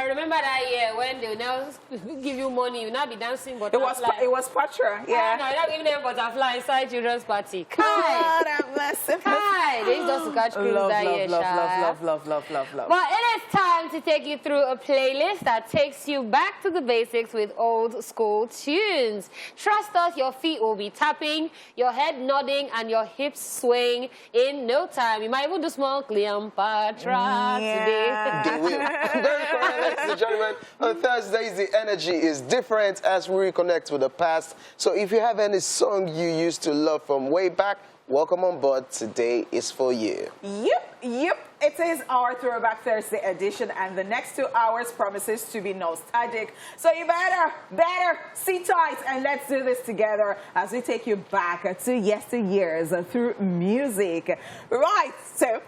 remember that year when they will now give you money, you will not be dancing butterfly. It was Patra, yeah. No, you're not giving them butterfly inside children's party. Kai! They used us to catch cruise that year, love. But it is time to take you through a playlist that takes you back to the basics with old school tunes. Trust us, your feet will be tapping, your head nodding, and your hips swaying in no time. You might even do small Cleopatra today. They will. Very correct, ladies and gentlemen. On Thursdays, the energy is different as we reconnect with the past. So if you have any song you used to love from way back, welcome on board. Today is for you. Yep. It is our Throwback Thursday edition, and the next 2 hours promises to be nostalgic. So you better sit tight and let's do this together as we take you back to yesteryears through music. Right, so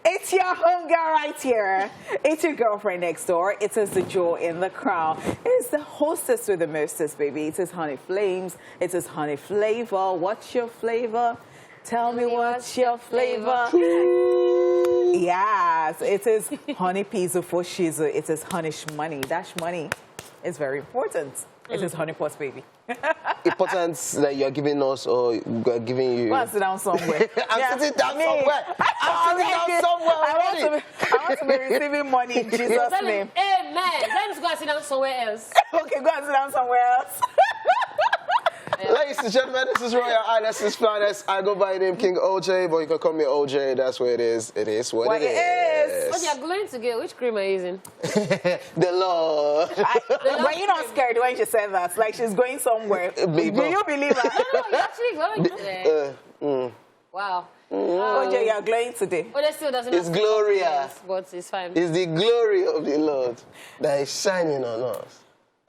it's your homegirl right here. It's your girlfriend next door. It is the jewel in the crown. It is the hostess with the mostest, baby. It is Honey Flames. It is Honey Flavor. What's your flavor? Tell me what's your flavor. Yes, it is Honey Pizza for Shizu. It is Honey Shmoney. That money is very important. It is Honey Pot, baby. Important that you're giving us or giving you. Go and sit down somewhere. I'm sitting down somewhere. I'm sitting down somewhere. I want to be receiving money in Jesus' name. Amen. Let's go and sit down somewhere else. Okay, go and sit down somewhere else. Ladies and gentlemen, this is Royal Highness's Finest. I go by the name King OJ, but you can call me OJ. That's what it is. It is what it is. But you're going to get which cream are you using? The Lord. But you're not scared when she said that. Like she's going somewhere. Will you believe her? No, you're actually glowing today. Wow. OJ, you're glowing today. But it still doesn't. It's Gloria. But it's fine. It's the glory of the Lord that is shining on us.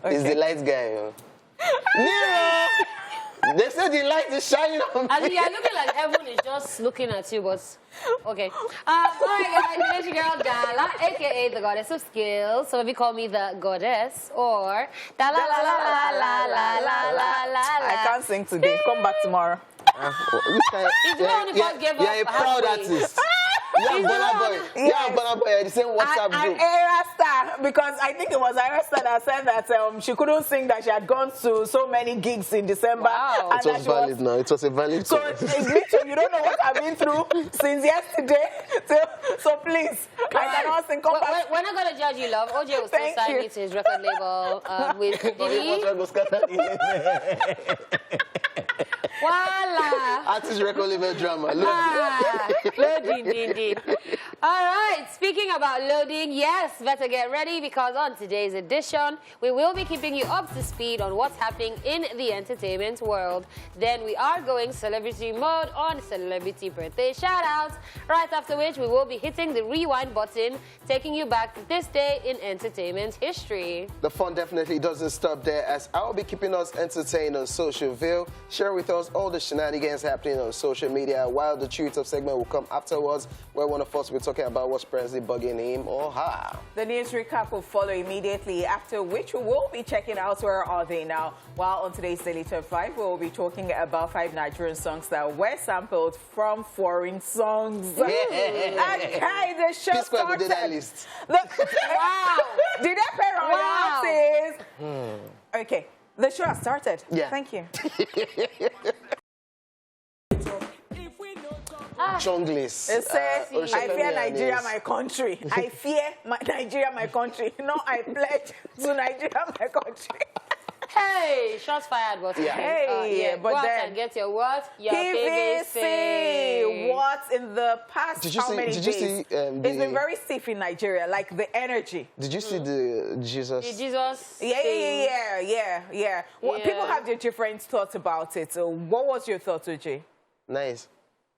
Okay. It's the light guy. Nero! They said the light is shining on me. I mean, you're looking like everyone is just looking at you, but okay. All right, guys, it's your girl Dala, aka the goddess of skills. So if you call me the goddess or Dala la la la la la la la la. I can't sing today. Come back tomorrow. You're a proud artist. Yeah, Bola Boy, the same WhatsApp group. And Erasta, because I think it was Erasta that said that she couldn't sing, that she had gone to so many gigs in December. Wow. And it was valid now. It was a valid so it's literally, you don't know what I've been through since yesterday. So please, I cannot sing. Come back. We're not going to judge you, love. OJ will still sign me to his record label with Diddy. Voila! Artist record label drama. Loading, indeed. All right, speaking about loading, yes, better get ready because on today's edition, we will be keeping you up to speed on what's happening in the entertainment world. Then we are going celebrity mode on celebrity birthday shout-outs, right after which we will be hitting the rewind button, taking you back to this day in entertainment history. The fun definitely doesn't stop there, as I'll be keeping us entertained on Social View. Share with us all the shenanigans happening on social media, while the Truth of segment will come afterwards, where one of us will be talking about what's presently bugging him or her. The news recap will follow immediately, after which we will be checking out where are they now. While on today's Daily Top 5, we will be talking about 5 Nigerian songs that were sampled from foreign songs. Okay, the show started. Wow! Did I pay royalties? Wow. Okay, the show has started. Yeah. Thank you. Junglist. It says, I fear Nigeria, my country. I fear Nigeria, my country. No, I pledge to Nigeria, my country. Hey, shots fired, but hey, but go out then and get your what? Your PVC. What in the past? Did you see? Many did days? You see? It's been very stiff in Nigeria, like the energy. Did you see the Jesus? The Jesus. Yeah. Well, people have their different thoughts about it. So, what was your thought, Uji? Nice.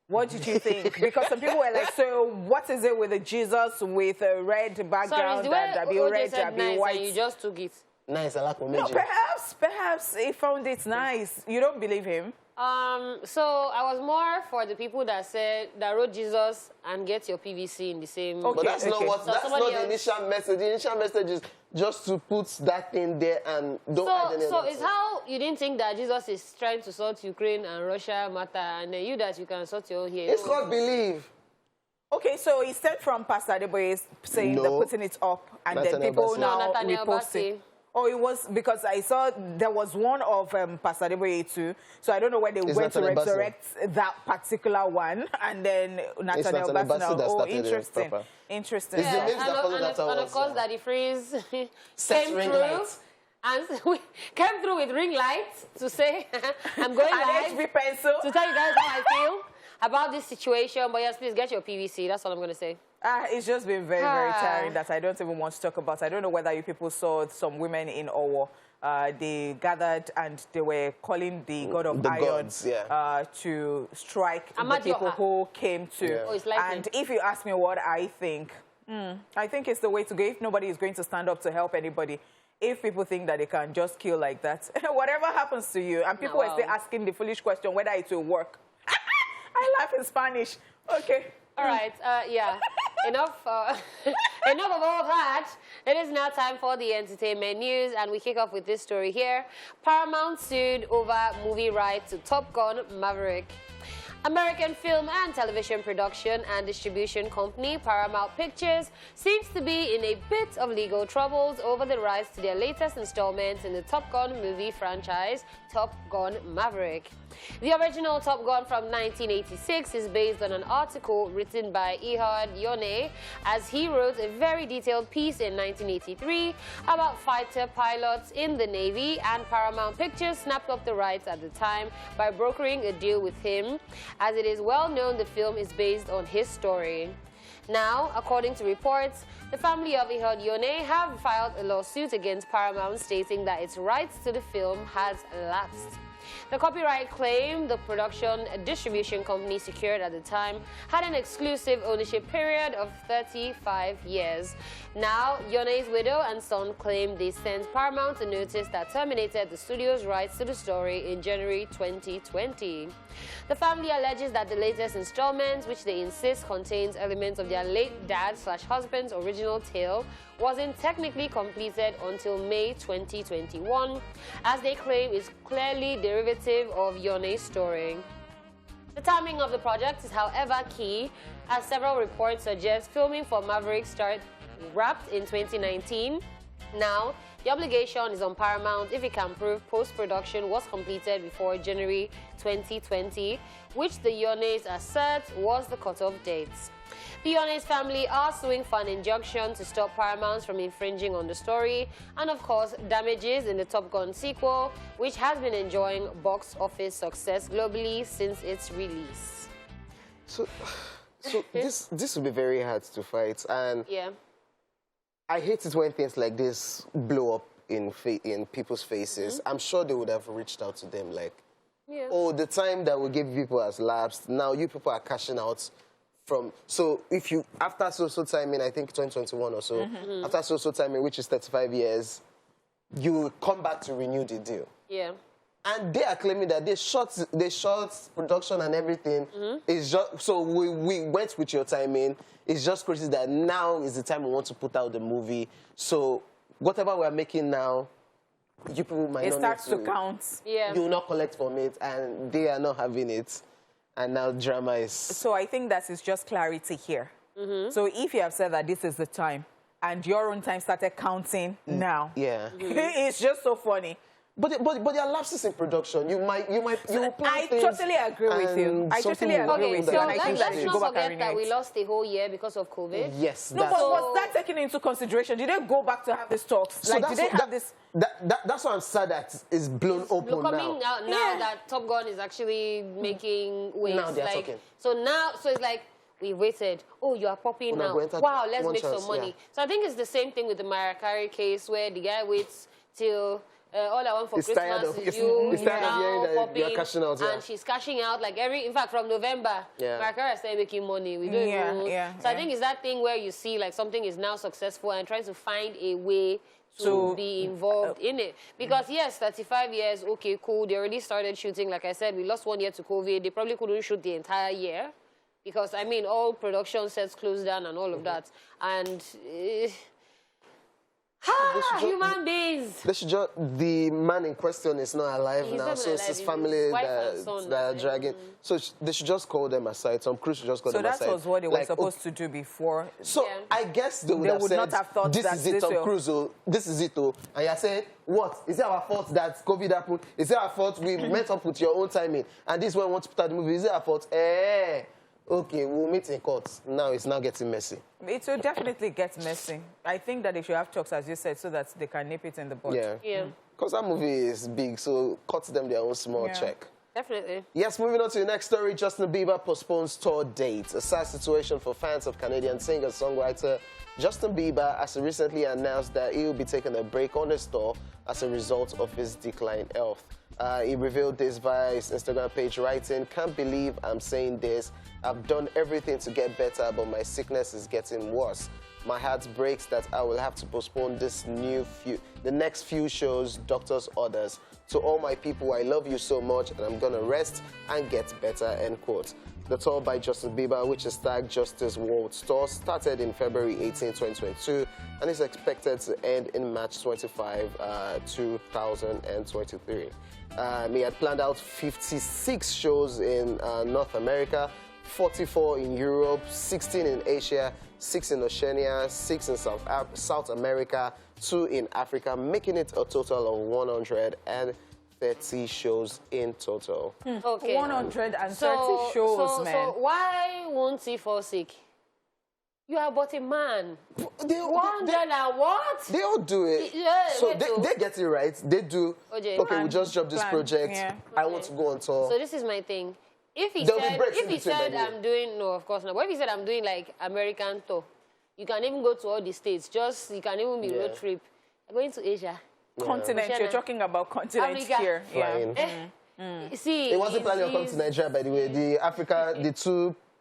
What did you think? Because some people were like, so what is it with the Jesus with a red background and be red, be white? And you just took it. Nice, I like what No, perhaps he found it nice. You don't believe him? So I was more for the people that said that wrote Jesus and get your PVC in the same. Okay, but that's not what. So that's not the initial message. The initial message is just to put that thing there and don't add anything. So it's how you didn't think that Jesus is trying to sort Ukraine and Russia matter, and then you that you can sort your own here. It's called belief. Okay, so he said from Pastor Adeboye saying they're putting it up, and then Nathaniel people Bassey. now No, Nathaniel reposting. Bassey. Oh, it was because I saw there was one of Pastor Adeboye too. So I don't know where they went to Nathaniel Bassey. resurrect that particular one, and then Nathaniel Nathaniel Bassey. Bassey that Oh, started it interesting. proper. Interesting. It's the names that followed and, afterwards, of course, yeah. Daddy Freeze Set came ring through. lights. And we came through with ring lights to say, I'm going live And HB pencil. to tell you guys how I feel about this situation. But yes, please get your PVC. That's all I'm going to say. It's just been very, very tiring that I don't even want to talk about. I don't know whether you people saw some women in Owo. They gathered and they were calling the god of iron gods, yeah. to strike the Amadioha. people who came to. Yeah. Oh, it's like And if you ask me what I think it's the way to go. If nobody is going to stand up to help anybody, if people think that they can just kill like that, whatever happens to you, and people were still asking the foolish question whether it will work. I laugh in Spanish. Okay. All right, yeah. Enough of all that. It is now time for the entertainment news, and we kick off with this story here. Paramount sued over movie rights to Top Gun Maverick. American film and television production and distribution company Paramount Pictures seems to be in a bit of legal troubles over the rights to their latest installment in the Top Gun movie franchise, Top Gun Maverick. The original Top Gun from 1986 is based on an article written by Ehud Yoneh, as he wrote a very detailed piece in 1983 about fighter pilots in the Navy, and Paramount Pictures snapped up the rights at the time by brokering a deal with him. As it is well known, the film is based on his story. Now, according to reports, the family of Ehud Yoneh have filed a lawsuit against Paramount stating that its rights to the film has lapsed. The copyright claim the production distribution company secured at the time had an exclusive ownership period of 35 years. Now, Yoneh's widow and son claim they sent Paramount a notice that terminated the studio's rights to the story in January 2020. The family alleges that the latest installment, which they insist contains elements of their late dad/husband's original tale, wasn't technically completed until May 2021, as they claim is clearly derivative of Yoneh's story. The timing of the project is, however, key, as several reports suggest filming for Maverick wrapped in 2019. Now, the obligation is on Paramount if it can prove post-production was completed before January 2020, which the Yonehs assert was the cutoff date. The Yonehs family are suing for an injunction to stop Paramount from infringing on the story, and of course damages in the Top Gun sequel, which has been enjoying box office success globally since its release. So this will be very hard to fight, and Yeah. I hate it when things like this blow up in people's faces. I'm sure they would have reached out to them like, Yeah. oh, the time that we gave people has lapsed. Now you people are cashing out from. So if you, after so timing, I think 2021 or so, after so timing, which is 35 years, you will come back to renew the deal. Yeah. And they are claiming that they shot production and everything. It's just, so we went with your timing. It's just crazy that now is the time we want to put out the movie. So whatever we're making now, you people might not starts need to count. Yeah. You will not collect from it, and they are not having it. And now drama is... So I think that is just clarity here. So if you have said that this is the time, and your own time started counting now, Yeah. it's just so funny. But there are lapses in production. You will plan I things totally agree with you. and I something totally will agree happen with that you. So And I think let's that you not go back and forget that renew we it. lost a whole year because of COVID. Yes, No, but was that taken into consideration? Did they go back to have these talks? So Like, did they have this? That's why I'm sad that it's blown open Coming now. out now that Top Gun is actually making waves. Now they're talking. So it's like, we waited. Oh, you are popping We're not now. going to Wow, let's one make chance, some money. yeah. So I think it's the same thing with the Mariah Carey case, where the guy waits till all I want for He's tired Christmas of- is you he's tired of now hearing that popping, you're cashing out, yeah. and she's cashing out like in fact, from November, Yeah. Mariah Carey started making money. We don't know. So I think it's that thing where you see like something is now successful and trying to find a way to be involved in it. Because yes, 35 years, okay, cool. They already started shooting. Like I said, we lost 1 year to COVID. They probably couldn't shoot the entire year. Because, I mean, all production sets closed down and all of that. And Human beings. They should just, the man in question is not alive He's now, not so it's alive. his His family wife and son that are are dragging. So they should just call them aside. Tom Cruise should just call So them that aside. was what they were Like, supposed to do before. So Yeah. I guess they would, They have would said, not have thought this that is it, this Tom will- Cruise, oh, this is it, oh. And you're saying, what? Is it our fault that COVID happened? Is it our fault we met up with your own timing? And this one wants to put out the movie. Is it our fault? Okay, we'll meet in court. Now it's now getting messy. It will definitely get messy. I think that they should have talks, as you said, so that they can nip it in the bud. Yeah. Yeah, Because that movie is big, so cut them their own small Yeah. check. definitely. Yes, moving on to the next story, Justin Bieber postpones tour date. A sad situation for fans of Canadian singer-songwriter Justin Bieber, as he recently announced that he will be taking a break on his tour as a result of his declined health. He revealed this via his Instagram page, writing, "Can't believe I'm saying this. I've done everything to get better, but my sickness is getting worse. My heart breaks that I will have to postpone the next few shows, doctor's orders. To all my people, I love you so much, and I'm gonna rest and get better," end quote. The tour by Justin Bieber, which is tagged Justice World Tour, started in February 18, 2022, and is expected to end in March 25, 2023. He had planned out 56 shows in North America, 44 in Europe, 16 in Asia, 6 in Oceania, 6 in South America, 2 in Africa, making it a total of 130 shows in total. Okay. 130 So, shows, man. So why won't he fall sick? You are but a man. They 100 and what? They all do it. Yeah, So wait, they get it right. They do. OJ. Okay, we just dropped this Plan. project. Yeah. I want to go on tour. So this is my thing. If he There'll be said, breaks in between, by the way. I'm doing, no, of course not. But if he said I'm doing like American tour, you can even go to all the states. Just, you can even be Yeah. road trip. Going to Asia. Continent, Oceania. you're talking about continent Africa. here. Flying. See, It wasn't planning on coming to Nigeria, by the way.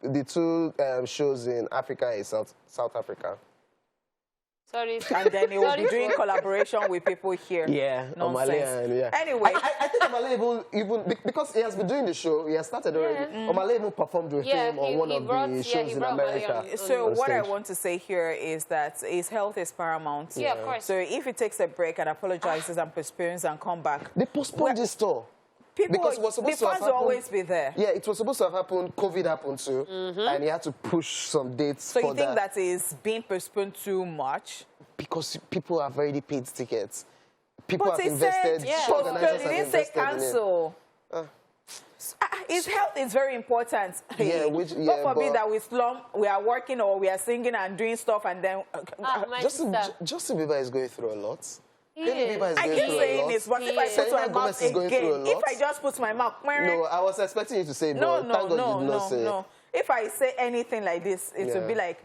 The two shows in Africa is South Africa. Sorry. And then he will Sorry be doing for- collaboration with people here. Omale Nonsense. and yeah. Anyway. I think Omale even because he has been doing the show, he has started already. Omale even performed with Yeah, him on he one of brought- the yeah, shows he in brought Omale America. on. So on what I stage. want to say here is that his health is paramount. Yeah, of course. So if he takes a break and apologizes and postpones and come back, They postponed this tour. people, Because it was supposed the to have fans will happened- always be there. Yeah, it was supposed to have happened. COVID happened too, and he had to push some dates So for you think that is being postponed too much? because people have already paid tickets. People But have he invested. said, Yeah. show postpone. organizers He have didn't say invested in it. cancel. His health is very important. Yeah, God forbid but- that we slump, we are working or we are singing and doing stuff and then... My Justin sister. Bieber is going through a lot. He Hailey is. Bieber is I going keep through a saying lot. this, but if I put Selena my Gomez mouth is going through a again, if lot. I just put my mouth... No, I was expecting you to say, No, but thank God you did not say it. no. If I say anything like this, it Yeah. would be like,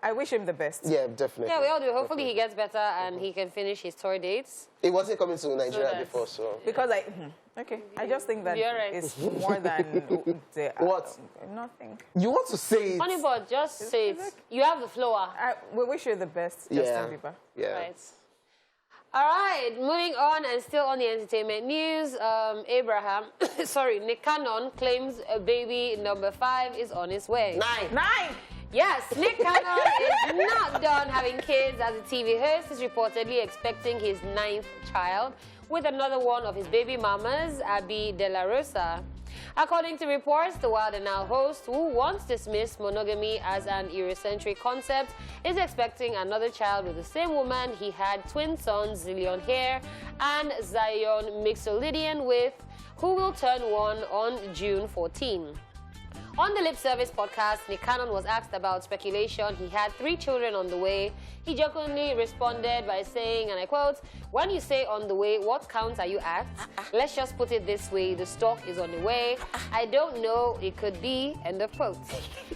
I wish him the best. Yeah, definitely. Yeah, we all do. Hopefully he gets better and he can finish his tour dates. It wasn't coming to Nigeria that's- before, so. Because okay, I just think that You're right. it's more than the, What? Nothing. You want to say it? Honey, but just say it. You have the floor. We wish you the best, Yeah. Justin Bieber. Yeah. Right. All right, moving on and still on the entertainment news, Nick Cannon claims a baby number 5 is on its way. 9. Yes, Nick Cannon is not done having kids as a TV host. Is reportedly expecting his 9th child with another one of his baby mamas, Abby De La Rosa. According to reports, the Wild and Now host, who once dismissed monogamy as an Eurocentric concept, is expecting another child with the same woman he had twin sons Zillion Hare and Zion Mixolydian with, who will turn 1 on June 14. On the Lip Service podcast, Nick Cannon was asked about speculation he had 3 children on the way. He jokingly responded by saying, and I quote, "When you say on the way, what count are you at? Let's just put it this way, the stock is on the way. I don't know, it could be," end of quote.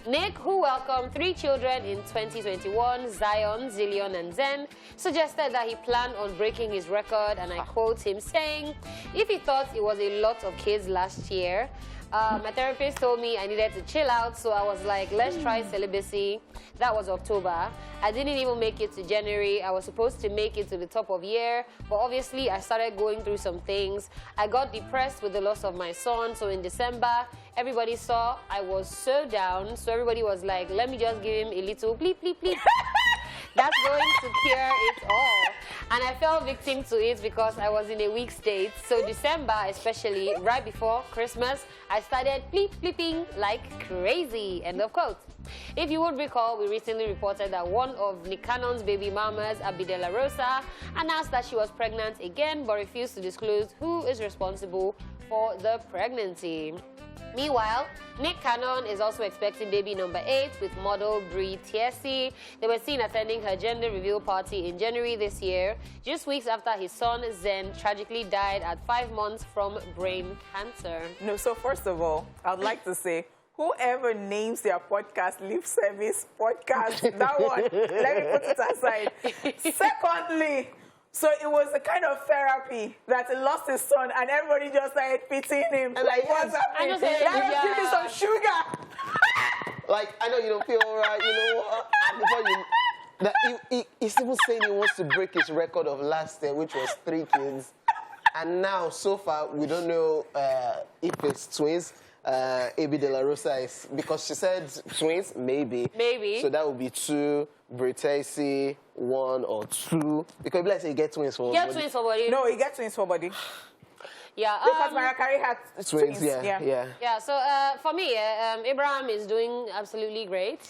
Nick, who welcomed 3 children in 2021, Zion, Zillion, and Zen, suggested that he planned on breaking his record, and I quote him saying, "If he thought it was a lot of kids last year, my therapist told me I needed to chill out, so I was like, let's try celibacy." That was October. I didn't even make it to January. I was supposed to make it to the top of year, but obviously I started going through some things. I got depressed with the loss of my son, so in December, everybody saw I was so down, so everybody was like, let me just give him a little bleep, bleep, bleep. That's going to cure it all. And I fell victim to it because I was in a weak state. So December, especially right before Christmas, I started flipping like crazy. End of quote. If you would recall, we recently reported that one of Nick Cannon's baby mamas, Abby De La Rosa, announced that she was pregnant again, but refused to disclose who is responsible for the pregnancy. Meanwhile, Nick Cannon is also expecting baby number 8 with model Brie Tiesi. They were seen attending her gender reveal party in January this year, just weeks after his son Zen tragically died at 5 months from brain cancer. No, so first of all, I'd like to say, whoever names their podcast Lip Service Podcast, that one, let me put it aside. Secondly, so it was a kind of therapy that he lost his son and everybody just started pitying him. And like, what's happening? I just said, Let us yeah. give me some sugar. Like, I know you don't feel all right, you know what? And before you... That he's even saying he wants to break his record of last year, which was 3 kids. And now, so far, we don't know if it's twins. Abby De La Rosa is... Because she said twins, maybe. Maybe. So that would be 2. Britesi, 1 or 2. Because let's say you get twins for Get twins for body. No, he gets twins for body. Yeah. Because Mariah Carey had twins. Yeah, so for me, Abraham is doing absolutely great.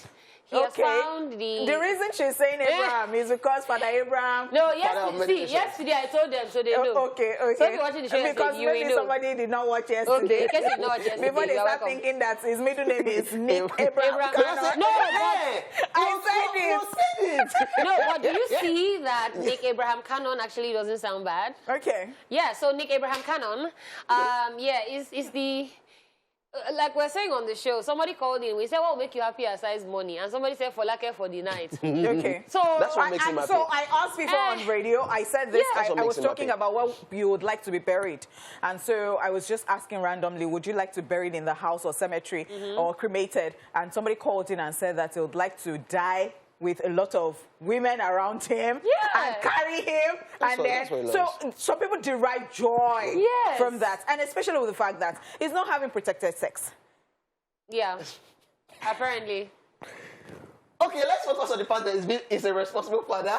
He has found the reason she's saying Abraham is because Father Abraham... No, yesterday I told them, so they know. Okay. So if you're watching the show because yesterday, you maybe will know. somebody did not watch yesterday. Okay, in case you did not watch yesterday, Before they you're start welcome. thinking that his middle name is Nick Abraham. No, I said it. no, but do you see that Nick Abraham Cannon actually doesn't sound bad? Okay. Yeah, so Nick Abraham Cannon, is the... Like we're saying on the show, somebody called in. We said, what will make you happy aside money? And somebody said, for lake for the night. Okay. So that's what makes him happy. So I asked before on radio, I said this, Yeah. I was talking about what you would like to be buried. And so I was just asking randomly, would you like to be buried in the house or cemetery or cremated? And somebody called in and said that he would like to die with a lot of women around him and carry him. So some people derive joy from that. And especially with the fact that he's not having protected sex. Yeah, apparently. Okay, let's focus on the part that he's a responsible father.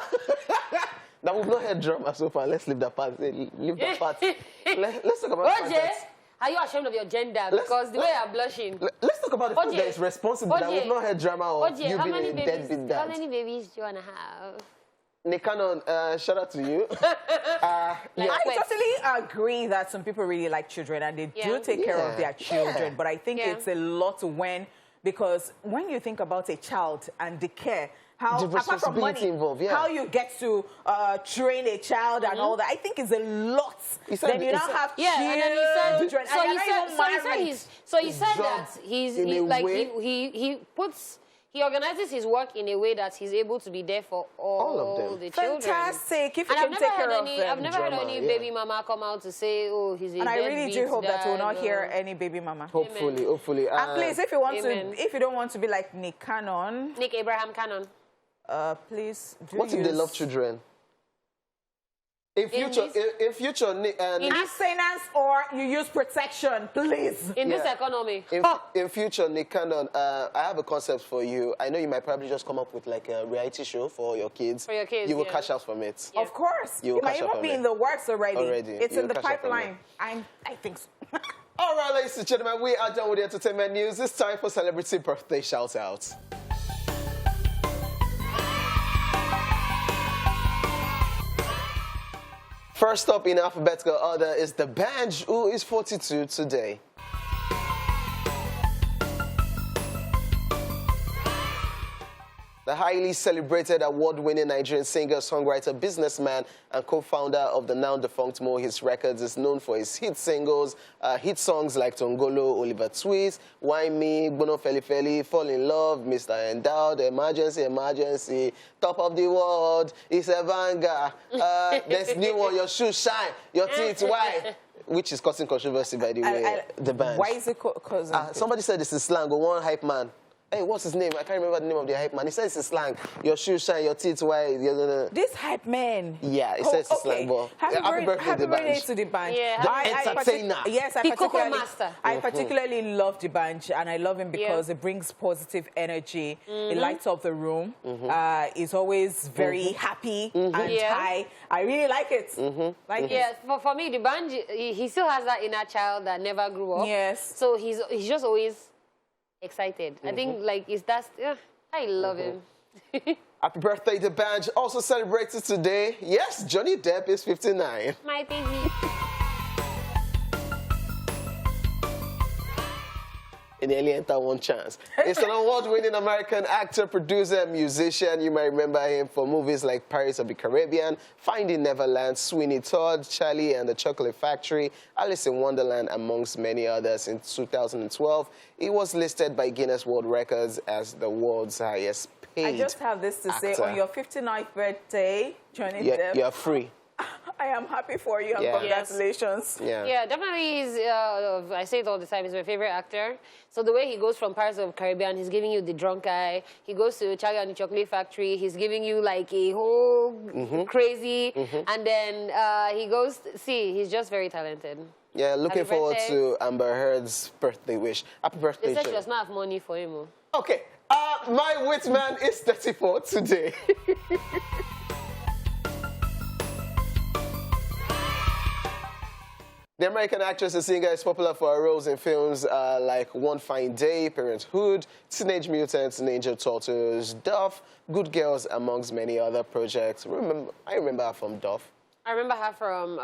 Now, we've not heard drama so far. Let's leave that part. Leave that part. Let's talk about OJ, are you ashamed of your gender? Because the way you're blushing. Let's talk about the fact that it's responsible, that we've not heard drama or OJ, you being a deadbeat dad. How many babies do you want to have? Nick Cannon, shout out to you. I totally agree that some people really like children and they do take care of their children. But I think it's a lot because when you think about a child and the care, how, apart from money, involved, how you get to train a child and all that, I think is a lot. Then you now have children. So he said that he organizes his work in a way that he's able to be there for all of the children. Fantastic. If you can take care of them. I've never heard any baby mama come out to say, oh, he's a And I really do hope that we'll not dad, hear any baby mama. Hopefully. And please, if you want if you don't want to be like Nick Cannon. Nick Abraham Cannon. Please do what if they love children? In future, Nick and abstinence or you use protection, please. In this economy. In future, Nick Cannon, I have a concept for you. I know you might probably just come up with like a reality show for your kids. For your kids, you will cash out from it. Of course. It might even be in the works already. It's in the pipeline. I think so. All right, ladies and gentlemen, we are done with the entertainment news. It's time for celebrity birthday shout-outs. First up in alphabetical order is the Benj, who is 42 today. The highly celebrated award-winning Nigerian singer, songwriter, businessman, and co-founder of the now-defunct Mohis Records is known for his hit singles, hit songs like Tongolo, Oliver Twist, Wine Me, Bono Feli Feli, Fall in Love, Mr. Endowed, Emergency, Emergency, Top of the World, It's a Vanga, there's new one, Your Shoes Shine, Your Teeth White, which is causing controversy, by the way, the band. Why is it causing? Somebody said this is slang, but one hype man. Hey, what's his name? I can't remember the name of the hype man. He says it's slang. Your shoes shine, your teeth white. This hype man. Yeah, he says it's slang. But happy birthday to the band. Yeah, entertainer. I particularly love the band, and I love him because it brings positive energy. It lights up the room. He's always very happy and high. I really like it. For me, the band, he still has that inner child that never grew up. Yes. So he's just always excited. I think I love him. Happy birthday, the band. Also celebrated today. Yes, Johnny Depp is 59. My baby. In the Alien One Chance. It's an award-winning American actor, producer, and musician. You might remember him for movies like Pirates of the Caribbean, Finding Neverland, Sweeney Todd, Charlie and the Chocolate Factory, Alice in Wonderland, amongst many others. In 2012, he was listed by Guinness World Records as the world's highest paid I just have this to say, on your 59th birthday, Johnny Depp. You're free. I am happy for you, and congratulations. Yeah, definitely. He's, I say it all the time, he's my favorite actor. So the way he goes from Pirates of the Caribbean, he's giving you the drunk eye. He goes to Charlie and the Chocolate Factory, he's giving you like a whole crazy. And then he goes, he's just very talented. Yeah, looking forward to Amber Heard's birthday wish. Happy birthday, They said she does not have money for him. Okay, my Whitman is 34 today. The American actress and singer is popular for her roles in films like One Fine Day, Parenthood, Teenage Mutant Ninja Turtles, Duff, Good Girls, amongst many other projects. I remember her from Duff. I remember her from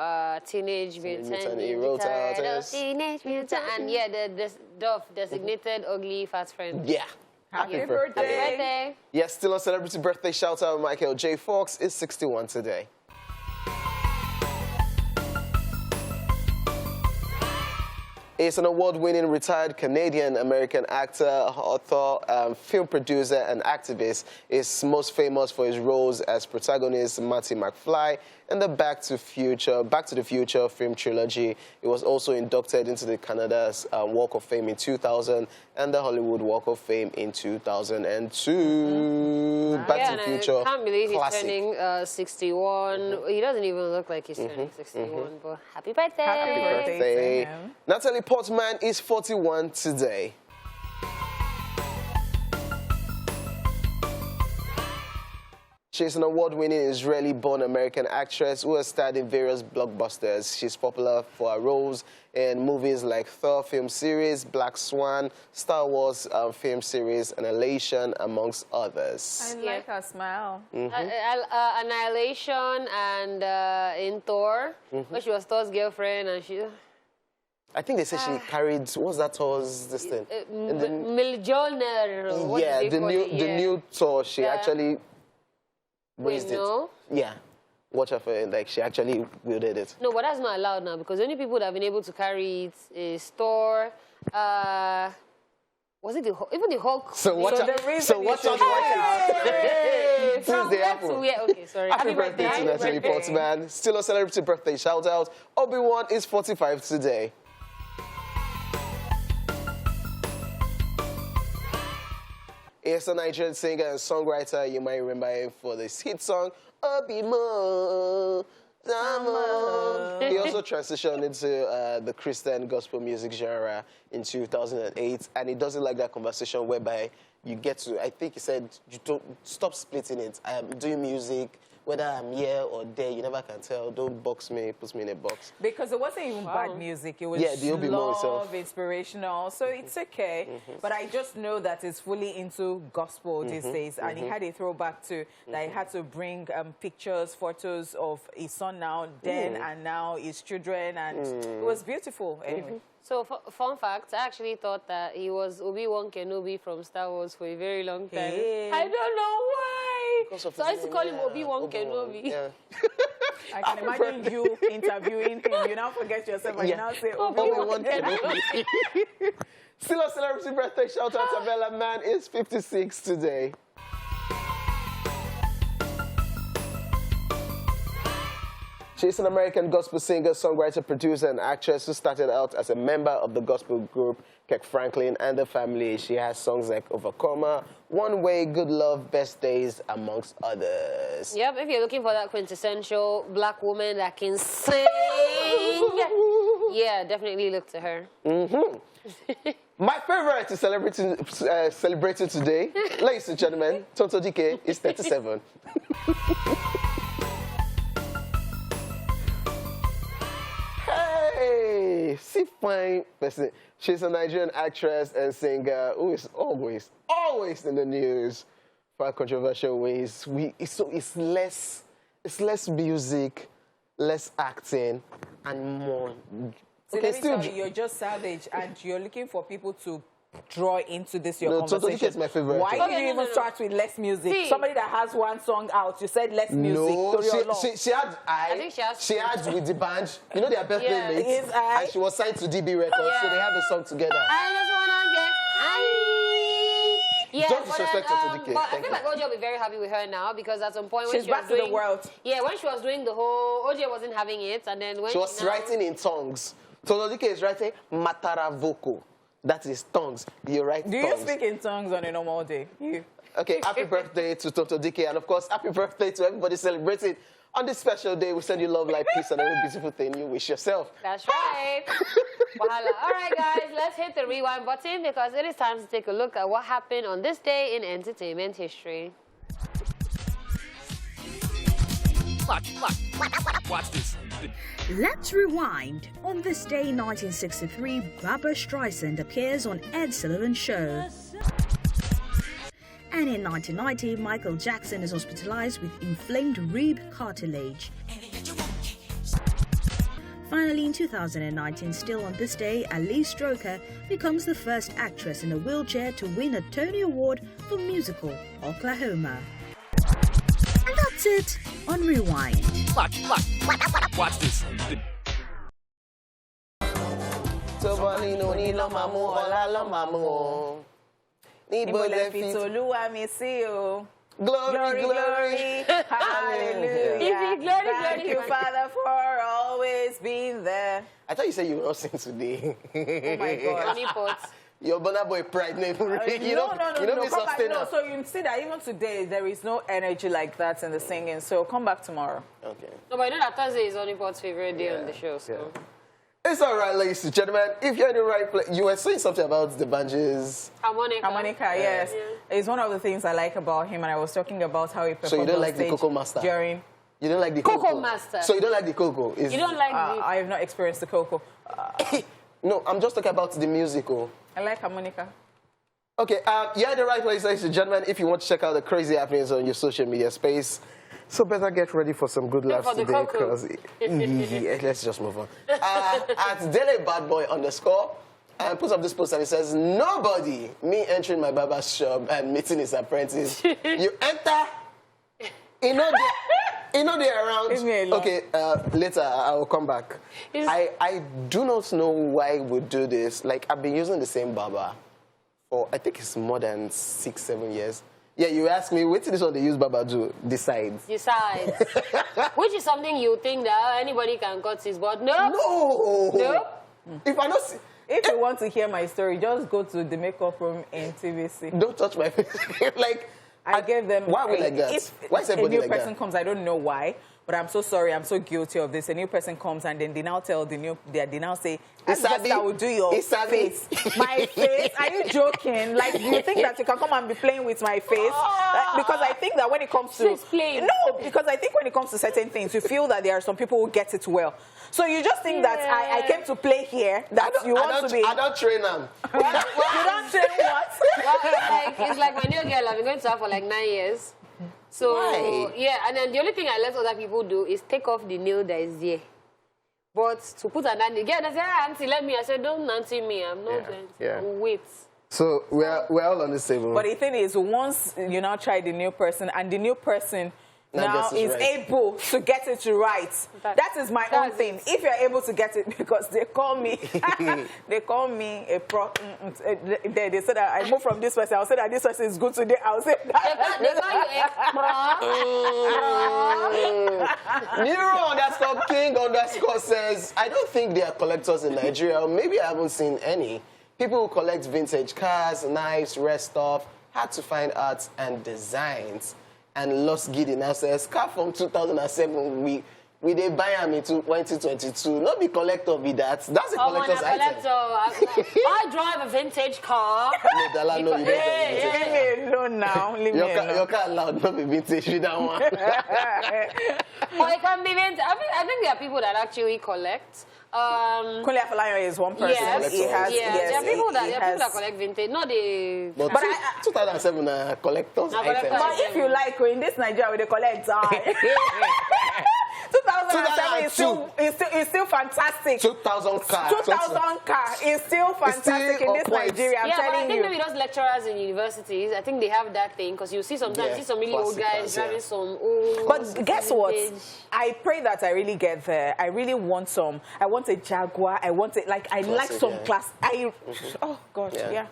Teenage Mutant Ninja Turtles. Teenage Mutant, and the Duff, Designated Ugly Fast Friend. Yeah. Happy birthday. Happy birthday. Yes, still on celebrity birthday shout out. Michael J. Fox is 61 today. He's an award-winning retired Canadian-American actor, author, film producer, and activist. He's most famous for his roles as protagonist Marty McFly in the Back to the Future film trilogy. He was also inducted into the Canada's Walk of Fame in 2000 and the Hollywood Walk of Fame in 2002. Back to the Future. I can't believe classic. He's turning 61. He doesn't even look like he's turning 61. But happy birthday! Happy birthday! Natalie Portman is 41 today. She's an award-winning Israeli-born American actress who has starred in various blockbusters. She's popular for her roles in movies like Thor film series, Black Swan, Star Wars film series, Annihilation, amongst others. I like her smile. Annihilation and in Thor, where she was Thor's girlfriend, and she... I think they said she carried, what's that Thor's this thing? Mjolnir. Yeah, the new Thor, she actually... raised it. Yeah. Watch her for it. Like, she actually wielded it. No, but that's not allowed now because the only people that have been able to carry it is Thor. Was it even the Hulk? So watch out. So watch out. From where to where? Okay, sorry. Happy birthday to Natalie Portman. Still a celebrity birthday shout out. Obi-Wan is 45 today. He's a Nigerian singer and songwriter. You might remember him for this hit song, Obi-Mo. He also transitioned into the Christian gospel music genre in 2008, and he doesn't like that conversation whereby you get to, I think he said, you don't stop splitting it. I am doing music, whether I'm here or there, you never can tell. Don't box me, put me in a box. Because it wasn't even bad music. It was love, inspirational. So it's okay. But I just know that it's fully into gospel these days. And he had a throwback to that he had to bring pictures, photos of his son now, then and now, his children. And it was beautiful anyway. So, fun fact, I actually thought that he was Obi-Wan Kenobi from Star Wars for a very long time. I don't know why. So I used to call him Obi-Wan Kenobi. Yeah. I can imagine you interviewing him. You now forget yourself and you now say Obi-Wan Kenobi. Still a celebrity birthday shout out to Bella Man is 56 today. She's an American gospel singer, songwriter, producer, and actress who started out as a member of the gospel group Kirk Franklin and the Family. She has songs like Overcomer, One Way, Good Love, Best Days, amongst others. Yep, if you're looking for that quintessential black woman that can sing, yeah, definitely look to her. My favorite is celebrating today, ladies and gentlemen, Tonto DK is 37. Hey, see fine person. She's a Nigerian actress and singer who is always in the news for controversial ways. It's less music, less acting, and more. So let me tell you, you're just savage, and you're looking for people to draw into this conversation. Is my favorite. Why did you even start with less music? See, somebody that has one song out, you said less music. No, she had she has with the band. You know their birthday mates, and she was signed to DB Records, so they have a song together. I just wanna get yeah, Don't disrespect her to DK. But I feel like OJ will be very happy with her now because at some point when she's back to the world. Yeah, when she was doing the whole OJ wasn't having it, and then when she was writing in tongues. Tonto DK is writing Mataravoko. That is tongues. You write Do tongues. you speak in tongues on a normal day? You. Okay, happy birthday to Tonto DK, and of course, happy birthday to everybody celebrating on this special day. We send you love, light, peace, and every beautiful thing you wish yourself. That's right. Wahala. All right, guys, let's hit the rewind button because it is time to take a look at what happened on this day in entertainment history. Watch this. Let's rewind. On this day in 1963, Barbra Streisand appears on Ed Sullivan's show. And in 1990, Michael Jackson is hospitalized with inflamed rib cartilage. Finally, in 2019, still on this day, Alice Stroker becomes the first actress in a wheelchair to win a Tony Award for musical Oklahoma. And that's it on Rewind. Watch this. Glory, glory, hallelujah. Glory, Thank you, Father, for always being there. I thought you said you were not sing today. Oh my God. Honey pots. Your Burna Boy pride name. No. Come back. No, No. so you see that even today there is no energy like that in the singing. So come back tomorrow. Okay. No, but you know that Thursday is Honey Pot's favorite day on the show, so. It's all right, ladies and gentlemen. If you're in the right place, you were saying something about the banjos. Harmonica, yes. Yeah. It's one of the things I like about him, and I was talking about how he performed. So you don't on like the stage Coco Master? During... You don't like the Coco Master. So you don't like the Coco? You don't like the... I have not experienced the Coco. No, I'm just talking about the musical. I like harmonica. Okay, you're in the right place, ladies and gentlemen. If you want to check out the crazy happenings on your social media space, so better get ready for some good laughs today, because let's just move on. At Dele Bad Boy _, and put up this post and it says, nobody, me entering my barber's shop and meeting his apprentice. You enter, you know they're around. Okay, later I will come back. I do not know why we do this. Like, I've been using the same barber for, I think it's more than 6-7 years. Yeah, you ask me, what is what they use barber do? Decides. Which is something you think that anybody can cut his, but no. No. If I don't see... If you want to hear my story, just go to the makeup room in TVC. Don't touch my face. Like, I gave them... Why are we like that? Why is everybody like that? A new person comes, I don't know why, but I'm so sorry, I'm so guilty of this. A new person comes and then they now tell they now say, I will do your face. My face? Are you joking? Like, do you think that you can come and be playing with my face? Because I think that when it comes to... No, because I think when it comes to certain things, you feel that there are some people who get it well. So you just think that I came to play here, that you want to be... I don't train them. You don't train what? It's like my new girl I've been going to her for like 9 years. So, why? Yeah, and then the only thing I let other people do is take off the nail that is there. But to put an auntie, again, I said, auntie, let me. I said, don't auntie me. I'm not wait. So we're all on the table. But the thing is, once you now try the new person, and the new person now is able to get it right. That is my own thing. If you're able to get it, because they call me, they call me a pro. They said that I moved from this person. I'll say that this person is good today. I'll say that. They call you a pro. Nero_King_ says, I don't think there are collectors in Nigeria, or maybe I haven't seen any. People who collect vintage cars, knives, rare stuff, hard to find arts and designs. And Lost Giddy now says, car from 2007, we dey buy am in 2022. Not be collector be that. That's a collector's item. I drive a vintage car. No, Dala, no, you don't Leave me alone now. Leave me alone. Your car allowed not be vintage with that one. Or it can be vintage. I think there are people that actually collect. Kunle Afolayan is one person. Yes, He has, there are people that has. collect vintage. No, they. But 2007 collector's item. But if you like, in this Nigeria, they collect die. 2007 is still fantastic. 2000 car. 2000 car is still fantastic in this Nigeria. I'm but I telling think you. maybe those lecturers in universities, I think they have that thing because you see sometimes see some really old guys driving some old. But guess what? vintage. I pray that I really get there. I really want some. I want a Jaguar. I want it like I like some class. Oh God, yeah.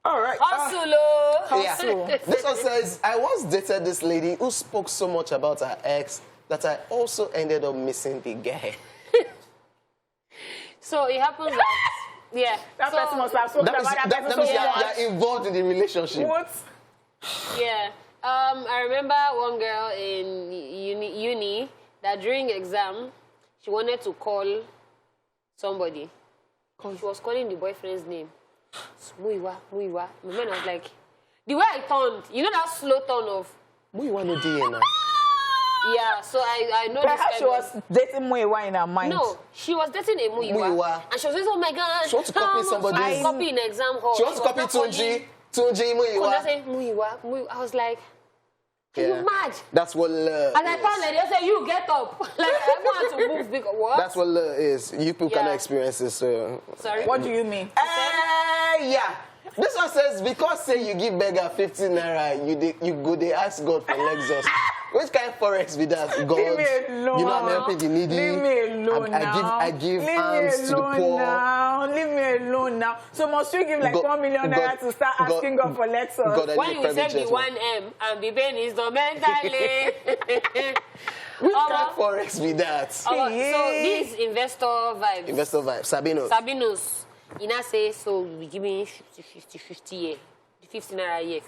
All right. Hustle. This one says, I once dated this lady who spoke so much about her ex that I also ended up missing the guy. So it happens that, That person must have spoken about that person so much. You're involved in the relationship. What? Yeah. I remember one girl in uni that during exam, she wanted to call somebody. She was calling the boyfriend's name. Muiwa. My man was like, the way I turned, you know that slow turn of Muiwa no DNA. Yeah, so I know Perhaps this she was dating Muiwa in her mind. No, she was dating a Muiwa. And she was saying, oh my God. She wants to copy somebody. Copy in exam hall. She wants to copy Tunji Muiwa. Muiwa. I was like, are you mad? That's what love And I found like, they say, you get up. Like, I want to move big. What? That's what love is. You people cannot experience this. So. Sorry? What do you mean? Yeah. This one says, because say you give beggar 15 naira, you go they ask God for Lexus. Which kind of forex be that? God, Leave me alone. you know I'm helping the needy. Leave me alone now. I give alms to the poor. Leave me alone now. So must you give like 1 million naira to start asking God for Lexus? When you save the 1M and the pain is mentally. Which kind of forex be that? So this investor vibes. Investor vibes. Sabinos. Ina say, so we give me 50 year. 50 naira a year.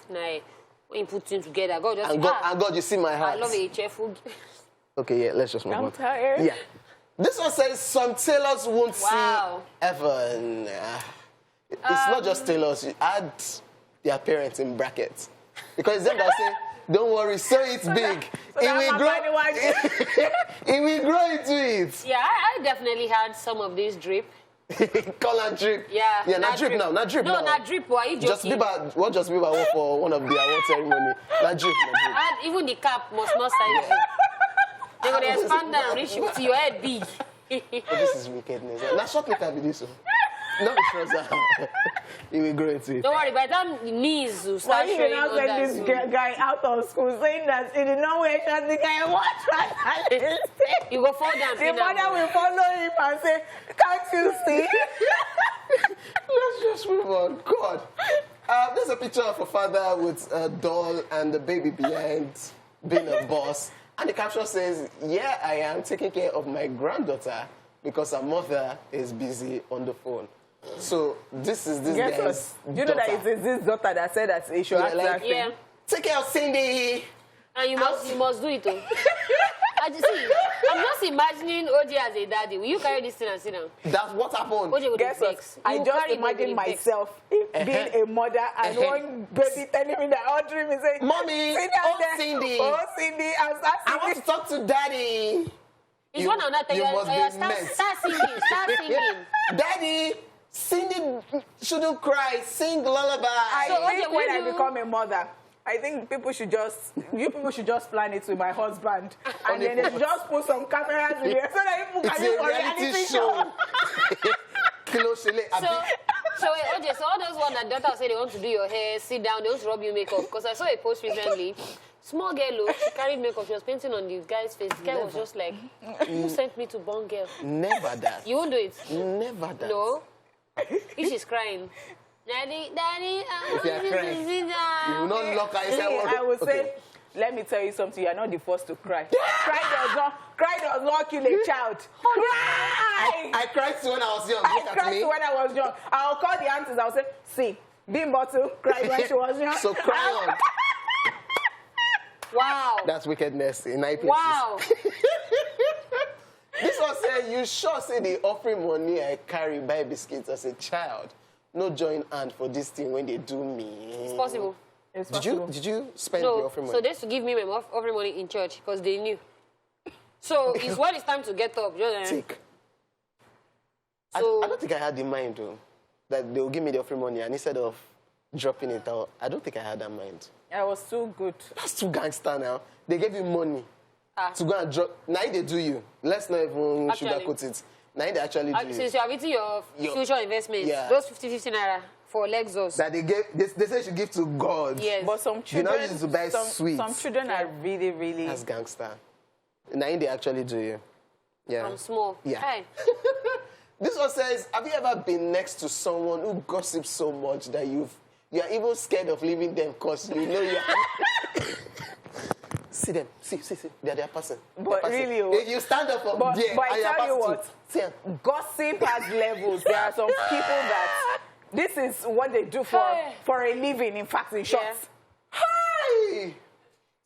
When you put things together, God just and God, you see my heart. I love a cheerful. Okay, yeah, let's just move on. I'm tired. Yeah. This one says some tailors won't see heaven. It's not just tailors. You add their parents in brackets. Because them that say, don't worry, so it's big. It will grow into it. Yeah, I definitely had some of this drip. Call and drip. Yeah. Yeah, not drip now. Not drip now. No, not drip. Why you joking? Just Bieber went for one of the award ceremony. Not drip. And even the cap must not size you. They're going to expand and reach to your head big. But this is wickedness. Now short make be this one. Not because he will grow into it. Don't worry, by the time the knees will start showing now send this guy out of school saying that he did not wear shorts. The guy watch you go fall down. The mother will follow him and say, can't you see? Let's just move on. God. There's a picture of a father with a doll and the baby behind being a boss. And the caption says, yeah, I am taking care of my granddaughter because her mother is busy on the phone. So this is this guy's you know that it's this daughter that said that he should act that thing. Take care of Cindy. And you must do it too. I just see. I'm just imagining OJ as a daddy. Will you carry this thing and sit down? That's what happened. OJ would Guess what? I just imagine myself being a mother and one baby telling me that all dream is saying, Mommy, Cindy. Oh, Cindy, I want to talk to Daddy. It's one another. Start singing. Daddy, Cindy shouldn't cry. Sing lullaby. I think when I become a mother, I think you people should just plan it with my husband, and then they should just put some cameras in there so that people can do a reality show. So OJ, so all those ones that daughter say they want to do your hair, sit down, they want to rub you makeup. Because I saw a post recently. Small girl, she carried makeup. She was painting on the guy's face. The guy was just like, who sent me to born girl? Never that. You won't do it? Never that. No? If she's crying. Daddy, if you're crying, you will not lock her inside. I would say, let me tell you something. You're not the first to cry. Cry does not kill a child. Cry! I cried too when I was young. I Look at cried me. too when I was young. I'll call the aunties. I'll say, see, Bieber too cried when she was young. So cry on. Wow. That's wickedness in high places. Wow. This one said, you sure say the offering money I carry buy biscuits as a child. No join hand for this thing when they do me. It's possible. It's Did you spend the No, offering so money? they used to give me my offering money in church because they knew. So it's when it's time to get up. Just, Take. So, I don't think I had in mind, though, that they will give me the offering money, and instead of dropping it out, I don't think I had that mind. I was too good. That's too gangster now. They gave you money Ah. to go and drop. Now they do you. Let's not even Actually. sugarcoat it. Now they actually do you. since you have eaten your future investments, Yeah. those 50 naira for Lexus. That they say you should give to God. Yes. But some You children, know, used to buy sweets. some children are really, really. That's gangster. Now they actually do you. Yeah. From small. Yeah. Hey. This one says, have you ever been next to someone who gossips so much that you're even scared of leaving them because you know you are... See them. See. They're their person. But really, if you stand up from but there, I and you're tell you passing what, see 'em. gossip has levels. There are some people that this is what they do for a living. In fact, in short. Hey!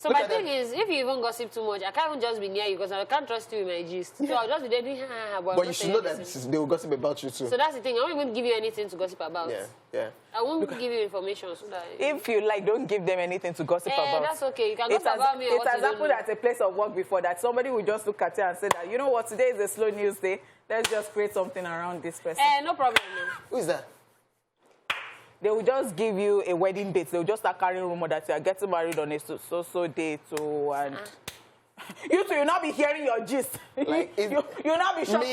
So Look my at thing them. is, if you even gossip too much, I can't even just be near you because I can't trust you with my gist. So I'll just be there doing, But you should know that they will gossip about you too. So that's the thing. I won't even give you anything to gossip about. Yeah. I won't give you information so that... If you like, don't give them anything to gossip about. That's okay. You can gossip about me or It what has you don't happened know. at a place of work before that somebody will just look at you and say that, you know what, today is a slow news day. Let's just create something around this person. No problem. No. Who is that? They will just give you a wedding date. They will just start carrying rumor that you are getting married on a so date. And you two, you'll not be hearing your gist. Like, you'll not be shocked.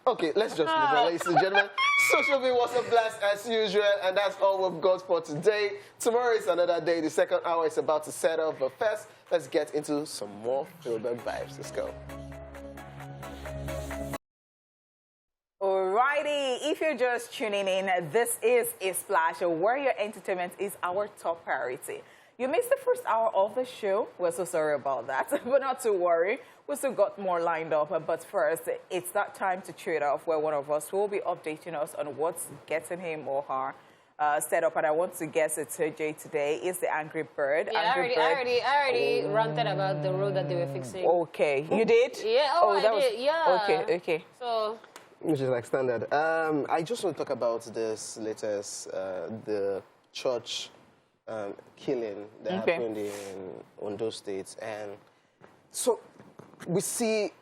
Okay, let's just move on, ladies and gentlemen. Social View was a blast as usual, and that's all we've got for today. Tomorrow is another day. The second hour is about to set up, but first, let's get into some more Throwback vibes. Let's go. Alrighty, if you're just tuning in, this is A Splash, where your entertainment is our top priority. You missed the first hour of the show. We're so sorry about that, but not to worry. We still got more lined up. But first, it's that time to trade off where one of us will be updating us on what's getting him or her set up. And I want to guess it's Jay today. Is the Angry Bird. Yeah, Angry I already ranted about the road that they were fixing. Okay, you did? Yeah, I did, yeah. Okay. So... Which is like standard. I just want to talk about this latest, the church killing that happened in Ondo State. And so we see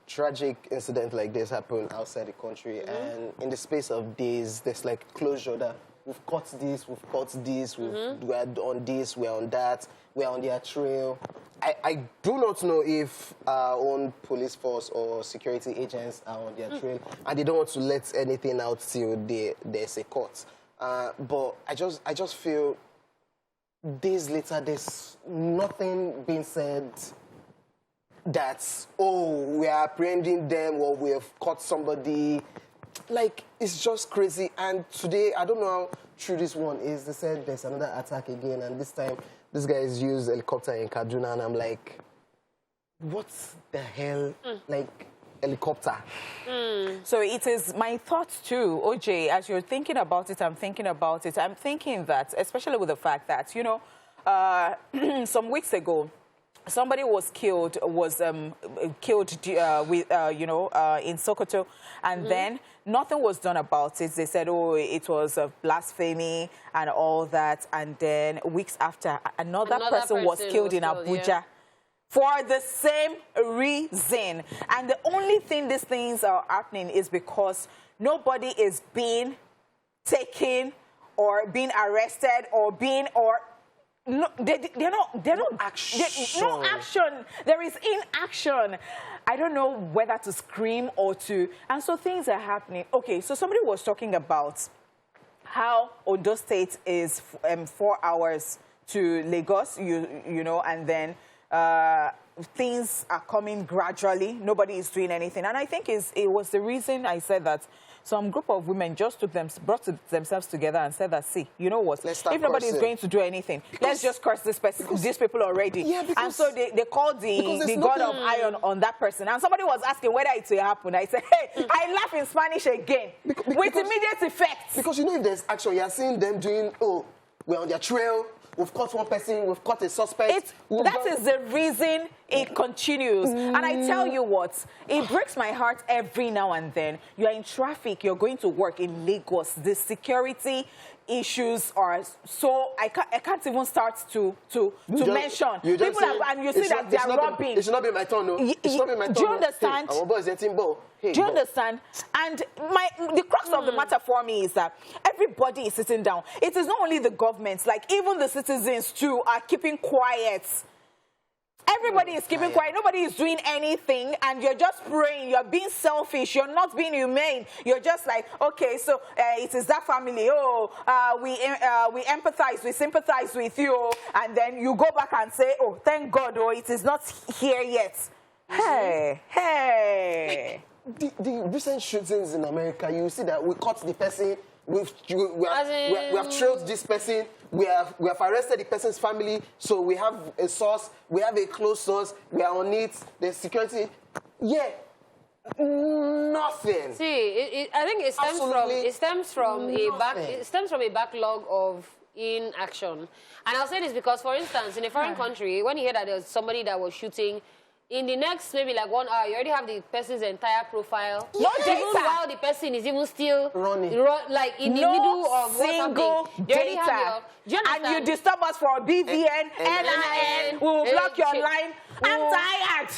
tragic incidents like this happen outside the country. And in the space of days, there's like closure that we've caught this, we're on this, we're on that, we're on their trail. I do not know if our own police force or security agents are on their trail, and they don't want to let anything out till there's a court. But I just feel days later, there's nothing being said that, oh, we are apprehending them or we have caught somebody. Like, it's just crazy. And today, I don't know how true this one is. They said there's another attack again, and this time, this guys used helicopter in Kaduna, and I'm like, what the hell? Like, helicopter. So it is my thoughts too, OJ, as you're thinking about it, I'm thinking that, especially with the fact that, you know, some weeks ago, somebody was killed, in Sokoto, and then nothing was done about it. They said, oh, it was blasphemy and all that. And then weeks after, another person was killed in Abuja for the same reason. And the only thing these things are happening is because nobody is being taken or being arrested or being no, they're not action. No action. There is inaction. I don't know whether to scream or to. And so things are happening. Okay, so somebody was talking about how Ondo State is 4 hours to Lagos, you know, and then things are coming gradually. Nobody is doing anything. And I think it was the reason I said that some group of women just brought themselves together and said that, see, you know what? If nobody is going to do anything, let's just curse these people already. Yeah, and so they called the God of Iron on that person. And somebody was asking whether it will happen. I said, hey, I laugh in Spanish again with immediate effect. Because you know if there's action, you're seeing them doing, oh, we're on their trail. We've caught one person, we've caught a suspect. That is the reason it continues. And I tell you what, it breaks my heart every now and then. You're in traffic, you're going to work in Lagos. The security issues are so, I can't even start to mention. People and you see that they are robbing. It should not be my turn, no. It should not be my turn. Do you understand? Hey, do you understand? And the crux of the matter for me is that everybody is sitting down. It is not only the governments, like even the citizens too are keeping quiet. Everybody is keeping quiet. Nobody is doing anything, and you're just praying. You're being selfish. You're not being humane. You're just like, okay, so it is that family. Oh, we empathize, we sympathize with you, and then you go back and say, oh, thank God, oh, it is not here yet. Hey. The recent shootings in America, you see that we caught the person, we have trailed this person, we have arrested the person's family, so we have a source, we have a close source, we are on it, there's security. Yeah, nothing. See, I think it stems from a backlog of inaction. And I'll say this because, for instance, in a foreign country, when you hear that there's somebody that was shooting, in the next maybe like 1 hour, you already have the person's entire profile. No data. Even while the person is even still running, like in the middle of single data. And you disturb us for BVN, NIN, we will block your line. I'm tired.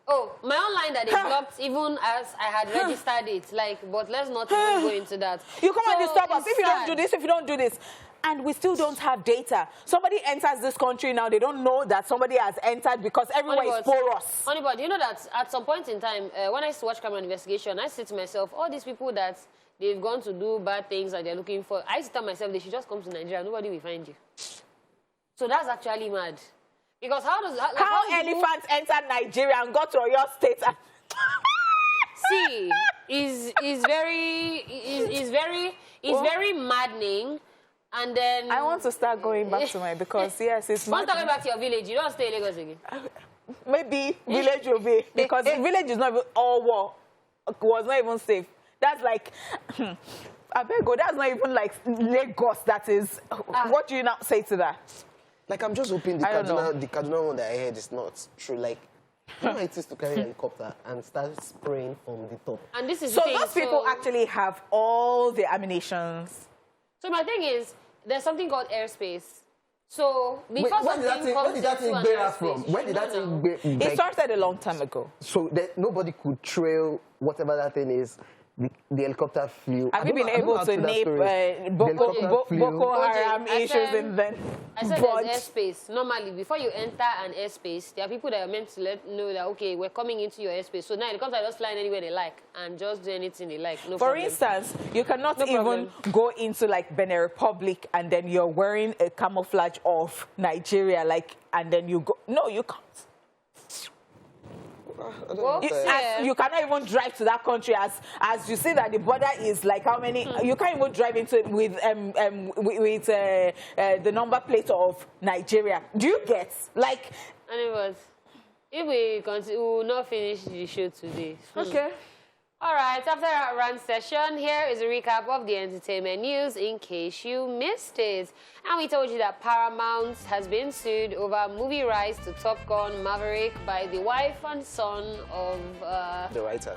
Oh, my own line that they blocked even as I had registered it. Like, but let's not even go into that. You come and disturb us if you don't do this, if you don't do this. And we still don't have data. Somebody enters this country now, they don't know that somebody has entered because everywhere is porous. But you know that at some point in time, when I used to watch Crime Investigation, I said to myself, all these people that they've gone to do bad things that they're looking for, I used to tell myself they should just come to Nigeria, nobody will find you. So that's actually mad. Because how elephants entered Nigeria and got to your state? See, is very maddening. And then I want to start going back to because yes, it's maddening. Talking back to your village, you don't stay in Lagos again. Maybe village will be because village is not even all war, was not even safe. That's like I beg God, that's not even like Lagos. That is what do you now say to that? Like, I'm just hoping the Kaduna one that I heard is not true. Like, you know it is to carry a helicopter and start spraying from the top. And this is so those people actually have all the ammunitions. So my thing is, there's something called airspace. So before when did that thing bear from? When did that thing bear? It started a long time ago. So that nobody could trail whatever that thing is. The helicopter flew. Have you been able to name Boko Haram issues in then? I said there's airspace. Normally, before you enter an airspace, there are people that are meant to let know that, okay, we're coming into your airspace. So now helicopters are just flying anywhere they like and just do anything they like. No For instance, you cannot even go into like Benin Republic and then you're wearing a camouflage of Nigeria, like, and then you go. No, you can't. You cannot even drive to that country as you see that the border is like how many you can't even drive into it with the number plate of Nigeria. Do you get like? Anyways, if we continue, we will not finish the show today. Okay. All right, after our run session, here is a recap of the entertainment news in case you missed it. And we told you that Paramount has been sued over movie rights to Top Gun Maverick by the wife and son of the writer.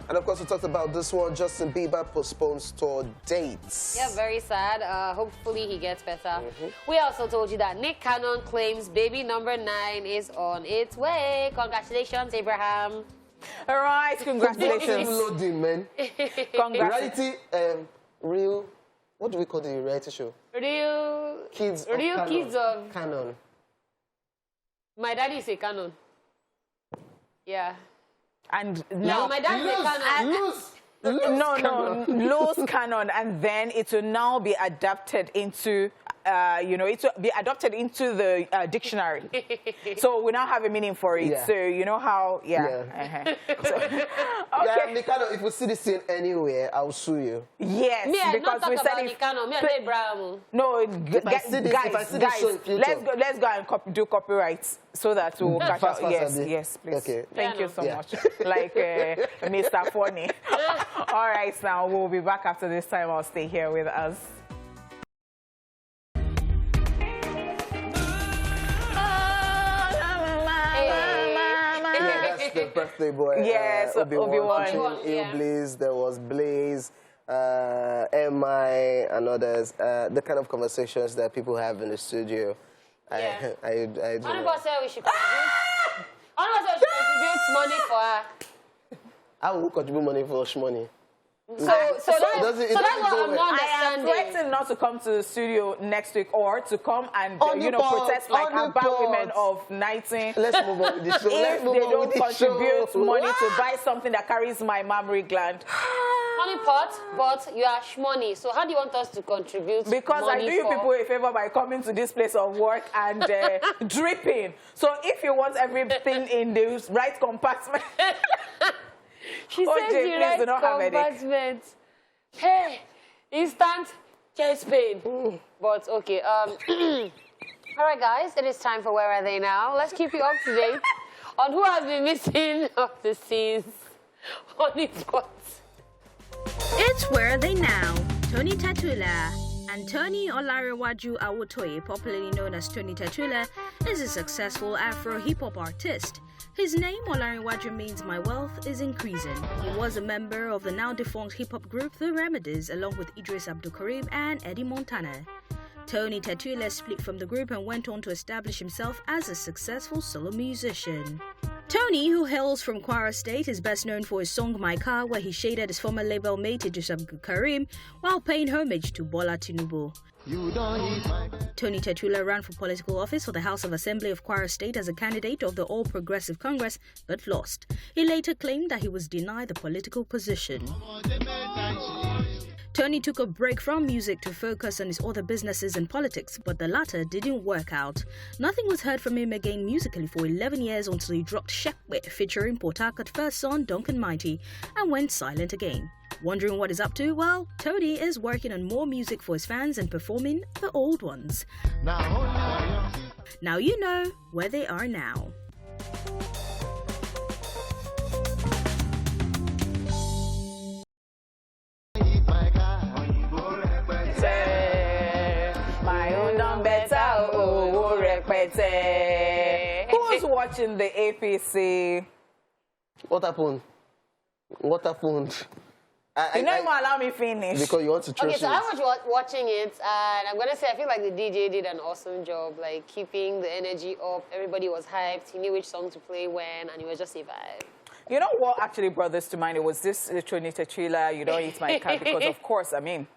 And of course, we talked about this one. Justin Bieber postpones tour dates. Yeah, very sad. Hopefully, he gets better. We also told you that Nick Cannon claims baby number 9 is on its way. Congratulations, Abraham. All right, congratulations. Loading, man. Reality, real. What do we call the reality show? Real kids of Canon. My daddy is a Canon. Yeah. And now my dad is a Canon. Loose Canon, and then it will now be adapted into you know, it will be adopted into the dictionary. So we now have a meaning for it. Yeah. So you know how, So, okay. Yeah, Mikano, if we see this thing anywhere, I'll sue you. Yes, Me, I because not we talk said about if Nikano. Me, I say Brahmo. no, If I see this show in future. let's go and do copyrights so that we'll catch up. Fast, Yes, Abby. yes, please. Okay. Thank you so Yeah. much. Like Mr. Funny. All right, now we'll be back after this time. I'll stay here with us. Yeah, that's the birthday boy. Yes, Obi-Wan. Il Blaze, there was Blaze, MI, and others. The kind of conversations that people have in the studio. Yeah. I don't know. Honorable said we should contribute. Honorable said we should contribute money for her. I will contribute money for money. So that's what I'm not I am understanding. threatening not to come to the studio next week or to come and On the pot, protest like on the about pot. women of 19. Let's move on with the show. If they don't contribute money to buy something that carries my mammary gland. Honey pot, but you are shmoney. So how do you want us to contribute Because I money do you for? people a favor by coming to this place of work and dripping. So if you want everything in the right compartment, She OJ, says the please right do not have headache. compartment. Hey, instant chest pain. But okay, all right, guys, it is time for Where Are They Now? Let's keep you up to date on who has been missing off the scenes. Honey pot. It's Where Are They Now? Tony Tatula. Anthony Olarewaju Awotoye, popularly known as Tony Tatula, is a successful Afro-hip-hop artist. His name, Olarewaju, means my wealth is increasing. He was a member of the now-defunct hip-hop group The Remedies, along with Idris Abdulkarim and Eddie Montana. Tony Tatula split from the group and went on to establish himself as a successful solo musician. Tony, who hails from Kwara State, is best known for his song My Car, where he shaded his former label mate Idris Abdulkarim while paying homage to Bola Tinubu. Tony Tatula ran for political office for the House of Assembly of Kwara State as a candidate of the All Progressive Congress, but lost. He later claimed that he was denied the political position. Tony took a break from music to focus on his other businesses and politics, but the latter didn't work out. Nothing was heard from him again musically for 11 years until he dropped Shekwit featuring Port Harcourt first son Duncan Mighty and went silent again. Wondering what he's up to? Well, Tony is working on more music for his fans and performing the old ones. Now you know where they are now. Who's watching the APC? What happened? What happened? You don't even allow me finish. Because you want to trust Okay, so I was watching it, and I'm going to say I feel like the DJ did an awesome job, like keeping the energy up. Everybody was hyped. He knew which song to play when, and it was just a vibe. You know what actually brought this to mind? It was this Tony Tatula, you don't eat my cat, because of course, I mean,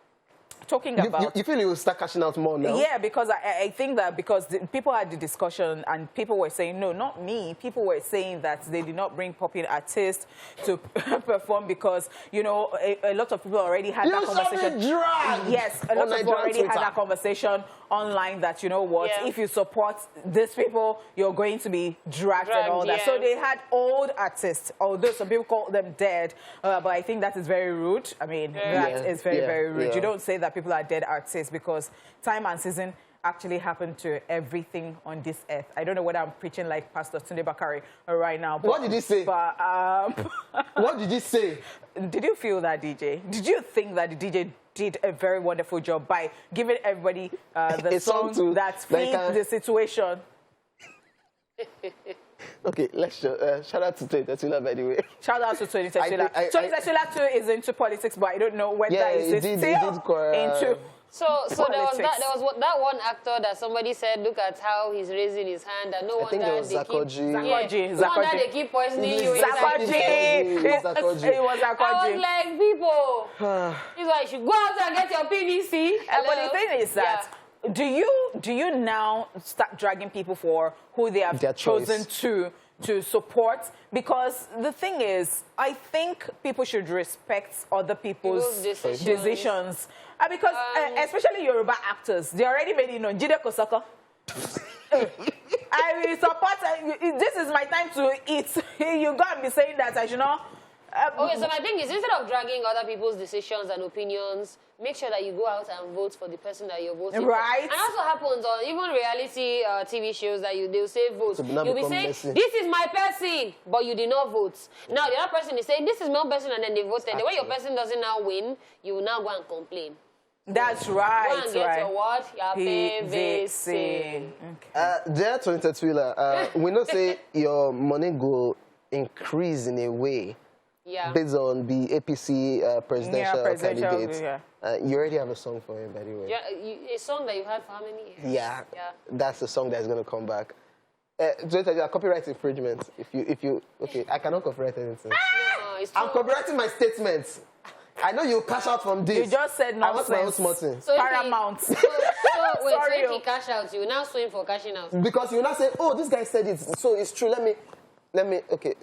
talking about... You feel you will start cashing out more now? Yeah, because I think that because people had the discussion and people were saying, no, not me. People were saying that they did not bring popping artists to perform because, you know, a lot of people already had that conversation. Yes, a lot of people already had that conversation online that, you know what, if you support these people, you're going to be dragged and all that. So they had old artists, although some people call them dead, but I think that is very rude. I mean, that is very, very rude. You don't say that people are dead artists because time and season actually happen to everything on this earth. I don't know whether I'm preaching like Pastor Tunde Bakari right now. But, what did he say? But, what did he say? Did you feel that, DJ? Did you think that the DJ did a very wonderful job by giving everybody the song that fits the situation? Okay, let's shout out to Tony Tatula, by the way. Shout out to Tony Tatula. Tony Tatula too is into politics, but I don't know whether he's still into. So there was that one actor that somebody said, look at how he's raising his hand, and no wonder they keep poisoning you. Zakoji. It was Zakoji. I was like, people, he's like, you should go out and get your PVC. But the thing is that, do you now start dragging people for who they have chosen to to support, because the thing is, I think people should respect other people's decisions. Because especially Yoruba actors, they already made it known. Jide Kosoko. I will support, this is my time to eat. You go and be saying that I should not. Okay, so my thing is, instead of dragging other people's decisions and opinions, make sure that you go out and vote for the person that you're voting for. And that's what happens on even reality TV shows that they'll say vote. So you'll be saying, this is my person, but you did not vote. Now the other person is saying, this is my person, and then they voted. The way your person doesn't now win, you will now go and complain. That's right. Go and get your what? Your PVC. Dear Twitter Twila, we know say your money go increase in a way. Yeah. Based on the APC presidential candidate. Yeah. You already have a song for him, by the way. Yeah, a song that you had for how many years? Yeah. That's the song that's going to come back. Copyright infringement. Okay, I cannot copyright anything. No, I'm copyrighting my statements. I know you cash out from this. You just said nonsense. I want my own small thing. So Paramount. So wait, so if he cash out, you now swing for cashing out. Because you now say, oh, this guy said it, so it's true. Let me, okay.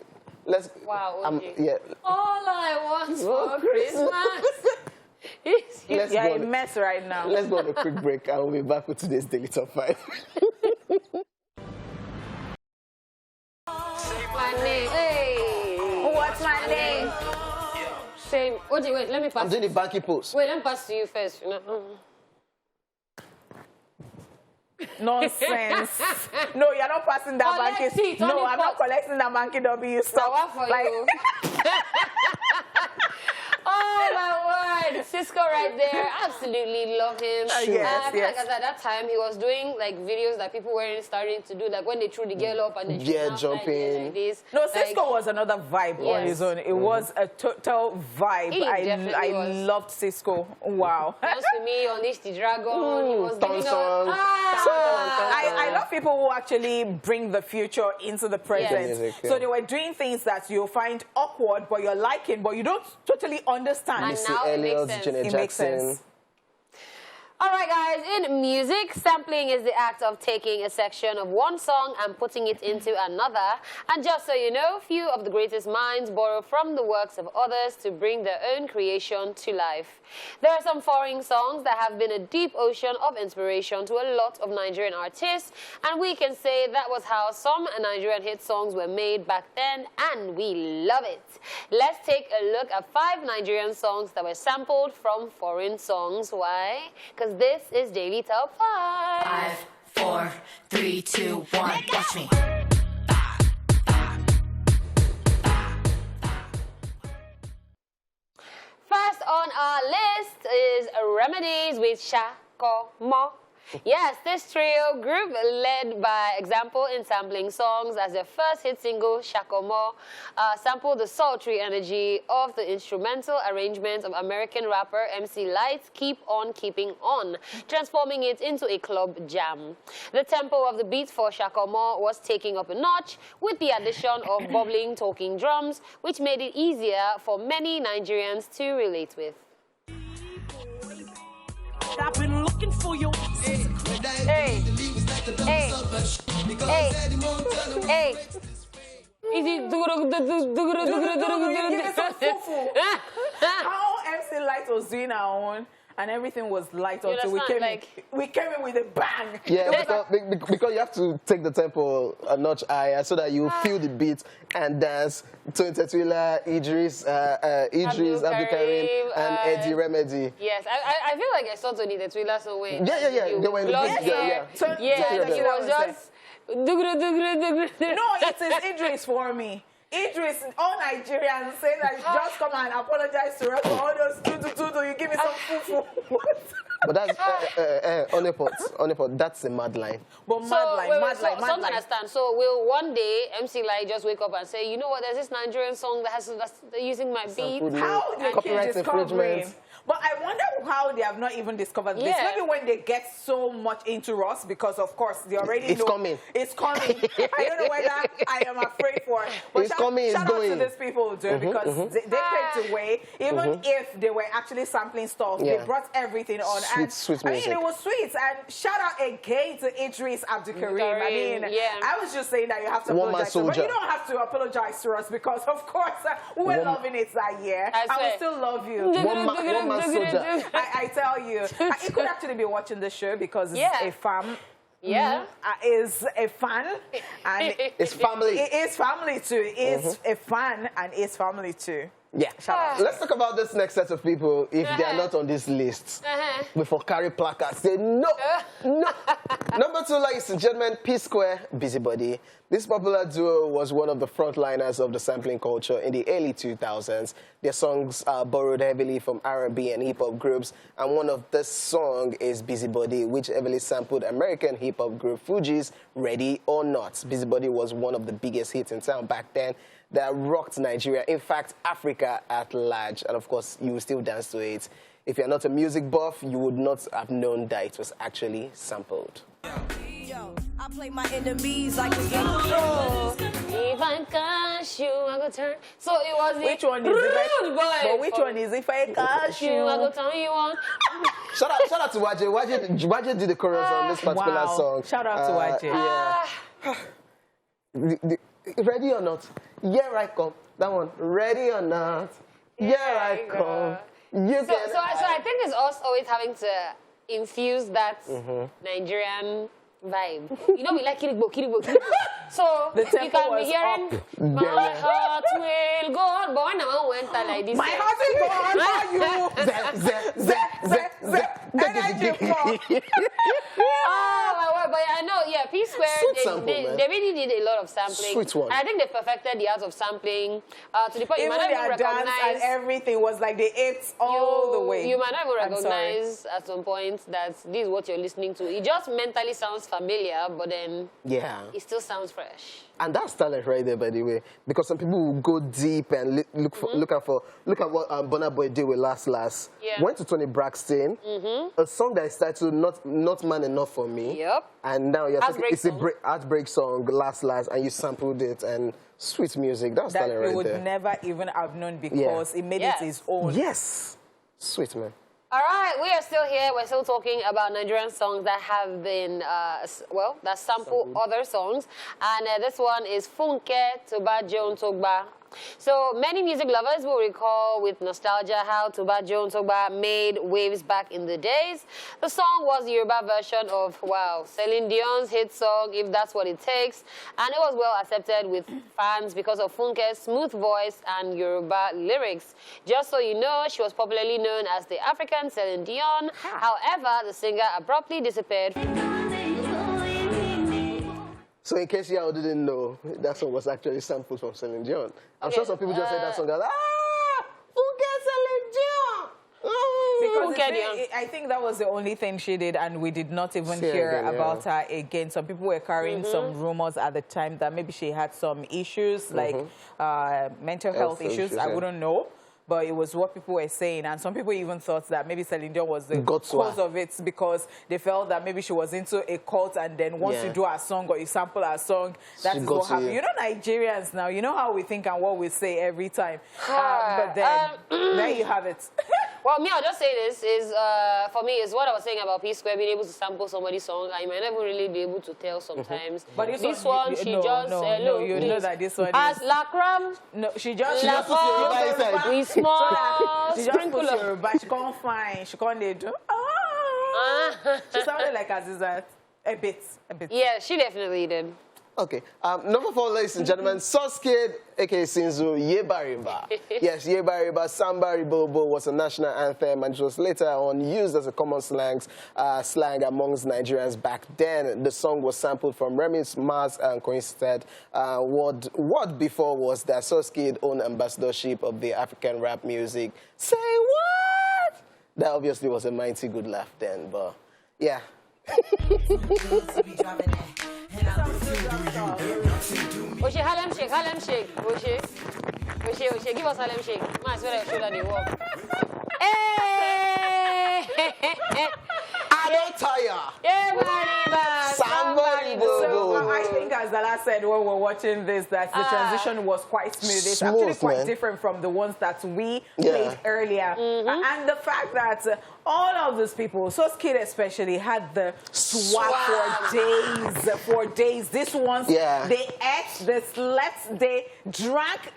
Let's. Wow. Okay. Yeah. All I want for Christmas is you're a mess right now. Let's go on a quick break, and we'll be back with today's Daily Top 5. my name. Hey. What's my name? Same. Wait, let me pass. I'm doing the banky pose. Wait, let me pass to you first. Nonsense. No, you're not passing that banky. No, I'm not collecting that banky W. Stop. For you. Oh my word, Cisco right there. Absolutely love him. Yes, I feel like at that time he was doing like videos that people weren't starting to do, like when they threw the girl up and then jumping. Like this. No, Cisco was another vibe on his own. It was a total vibe. I loved Cisco. Wow. Dance to me, Unleash the Dragon. He was giving us. I love people who actually bring the future into the present. So they were doing things that you'll find awkward, but you're liking, but you don't totally understand. And now it makes sense. All right, guys, in music, sampling is the act of taking a section of one song and putting it into another. And just so you know, few of the greatest minds borrow from the works of others to bring their own creation to life. There are some foreign songs that have been a deep ocean of inspiration to a lot of Nigerian artists, and we can say that was how some Nigerian hit songs were made back then, and we love it. Let's take a look at 5 Nigerian songs that were sampled from foreign songs. Why? Because this is Daily Top 5. 5, 4, 3, 2, 1. Watch me. First on our list is Remedies with Shako Mo. Yes, this trio group, led by example in sampling songs, as their first hit single, Shako Mo, sampled the sultry energy of the instrumental arrangements of American rapper MC Lyte's Keep On Keeping On, transforming it into a club jam. The tempo of the beat for Shako Mo was taking up a notch with the addition of bubbling talking drums, which made it easier for many Nigerians to relate with. I've been looking for you. Hey. Is it how MC Lyte was doing our own, and everything was light until we came in with a bang. Yeah, because you have to take the tempo a notch higher so that you feel the beat and dance. Twila, Idris, Abdul Karim, and Eddie Remedy. Yes, I feel like I saw Tony Twila somewhere. Yeah. They were in the beat. He was just. No, it is Idris for me. Idris, all Nigerians say that just come and apologize to us for all those you give me some fufu. But that's Onipot, that's a mad line. But mad line. Don't understand. So will one day MC Lyte just wake up and say, you know what, there's this Nigerian song that's using my beat? How they keep discovering? But I wonder how they have not even discovered this. Yeah. Maybe when they get so much into us, because of course they already It's know coming. It's coming. I don't know whether I am afraid for it. But It's coming, it's shout out to going. these people who do it because they paved the way. Even if they were actually sampling stuff, they brought everything on. Sweet I mean, music. it was sweet. And shout out again to Idris Abdulkareem. I mean, I was just saying that you have to One man apologize to us, but soldier. you don't have to apologize to us because, of course, we were loving it that year. I swear. will still love you. One man soldier. I tell you, it could actually be watching the show because it's a fan. Yeah. Is a fan and It's family. it is family too. It's a fan and it's family too. Yeah. Let's talk about this next set of people if they are not on this list. Before carry placards, say no, no. Number 2, ladies and gentlemen, P Square, Busybody. This popular duo was one of the frontliners of the sampling culture in the early 2000s. Their songs borrowed heavily from R&B and hip-hop groups, and one of this song is Busybody, which heavily sampled American hip-hop group Fugees' Ready or Not. Busybody was one of the biggest hits in town back then that rocked Nigeria, in fact, Africa at large. And of course, you will still dance to it. If you're not a music buff, you would not have known that it was actually sampled. I play my enemies like a game. If I catch you, I go turn. So it was Which one is it? Rude boy. But which one is if I catch I go you? turn you on. Shout out to Waje. Waje did the chorus on this particular song. Shout out to Waje. Yeah. Ready or not? Here I come. That one. Ready or not? Here I come. You So I think it's us always having to infuse that Nigerian vibe. You know, we like kirigbo. So The you tempo can be was hearing up. my heart will go on. But when I went like this, My heart is going for you. Energy pop. Oh my word! But I know, P Square. Sweet sample, man. They really did a lot of sampling. Sweet one. And I think they perfected the art of sampling to the point you Even might not even their dance and recognize. everything was like they ate all the way. You might not even I'm sorry. recognize at some point that this is what you're listening to. It just mentally sounds familiar, but then Yeah. it still sounds fresh. And that's talent right there, by the way. Because some people will go deep and look at what Burna Boy did with Last. Yeah. Went to Tony Braxton. A song that is titled Not Man Enough for Me. Yep. And now you're talking, Heartbreak it's song. a heartbreak song, Last, and you sampled it and sweet music. That's that talent we right would there. never even have known because it made Yes. it his own. Yes. Sweet, man. All right, we are still here. We're still talking about Nigerian songs that have been, that sample other songs. And this one is Funke Toba Joan Togba. So many music lovers will recall with nostalgia how Toba Joan Togba made waves back in the days. The song was the Yoruba version of, Celine Dion's hit song, If That's What It Takes. And it was well accepted with fans because of Funke's smooth voice and Yoruba lyrics. Just so you know, she was popularly known as the African Celine Dion. However, the singer abruptly disappeared. So in case y'all didn't know, that song was actually sampled from Celine Dion. I'm sure some people just said that song and who gets Celine Dion? Because Funke Dion. I think that was the only thing she did, and we did not even Say hear again, about her again. Some people were carrying some rumors at the time that maybe she had some issues, like mental health issues. I wouldn't know. But it was what people were saying. And some people even thought that maybe Celine Dion was the cause of it because they felt that maybe she was into a cult and then once you do a song or you sample a song, that is what happened. You know Nigerians now, you know how we think and what we say every time. But then, there you have it. Well, me, I'll just say this is, for me, is what I was saying about P Square being able to sample somebody's song. I might never really be able to tell sometimes. But this one, she just no, you know that this one as is... Lacram. No, she just We small she just puts Yoruba. She can't find. She can't do. She sounded like Azizat a bit. Yeah, she definitely did. Okay. Number 4, ladies and gentlemen, Sauce Kid, a.k.a. Sinzu, Yeba Riba. Yes, Yeba Riba, Samba Ribobo was a national anthem and it was later on used as a common slang amongst Nigerians back then. The song was sampled from Remi's Mars and coincided. What before was that Sauce Kid owned ambassadorship of the African rap music. Say what? That obviously was a mighty good laugh then, but yeah. Oshé, Harlem Shake. Oshé, give us Harlem Shake. Man, I swear I should have the walk. Hey! I don't tire. Somebody So I think, as Dala said when we're watching this, that the transition was quite smooth. It's actually quite different from the ones that we played earlier. And the fact that all of these people, so Skid especially, had the swag for days. These ones, they ate, they slept, they drank,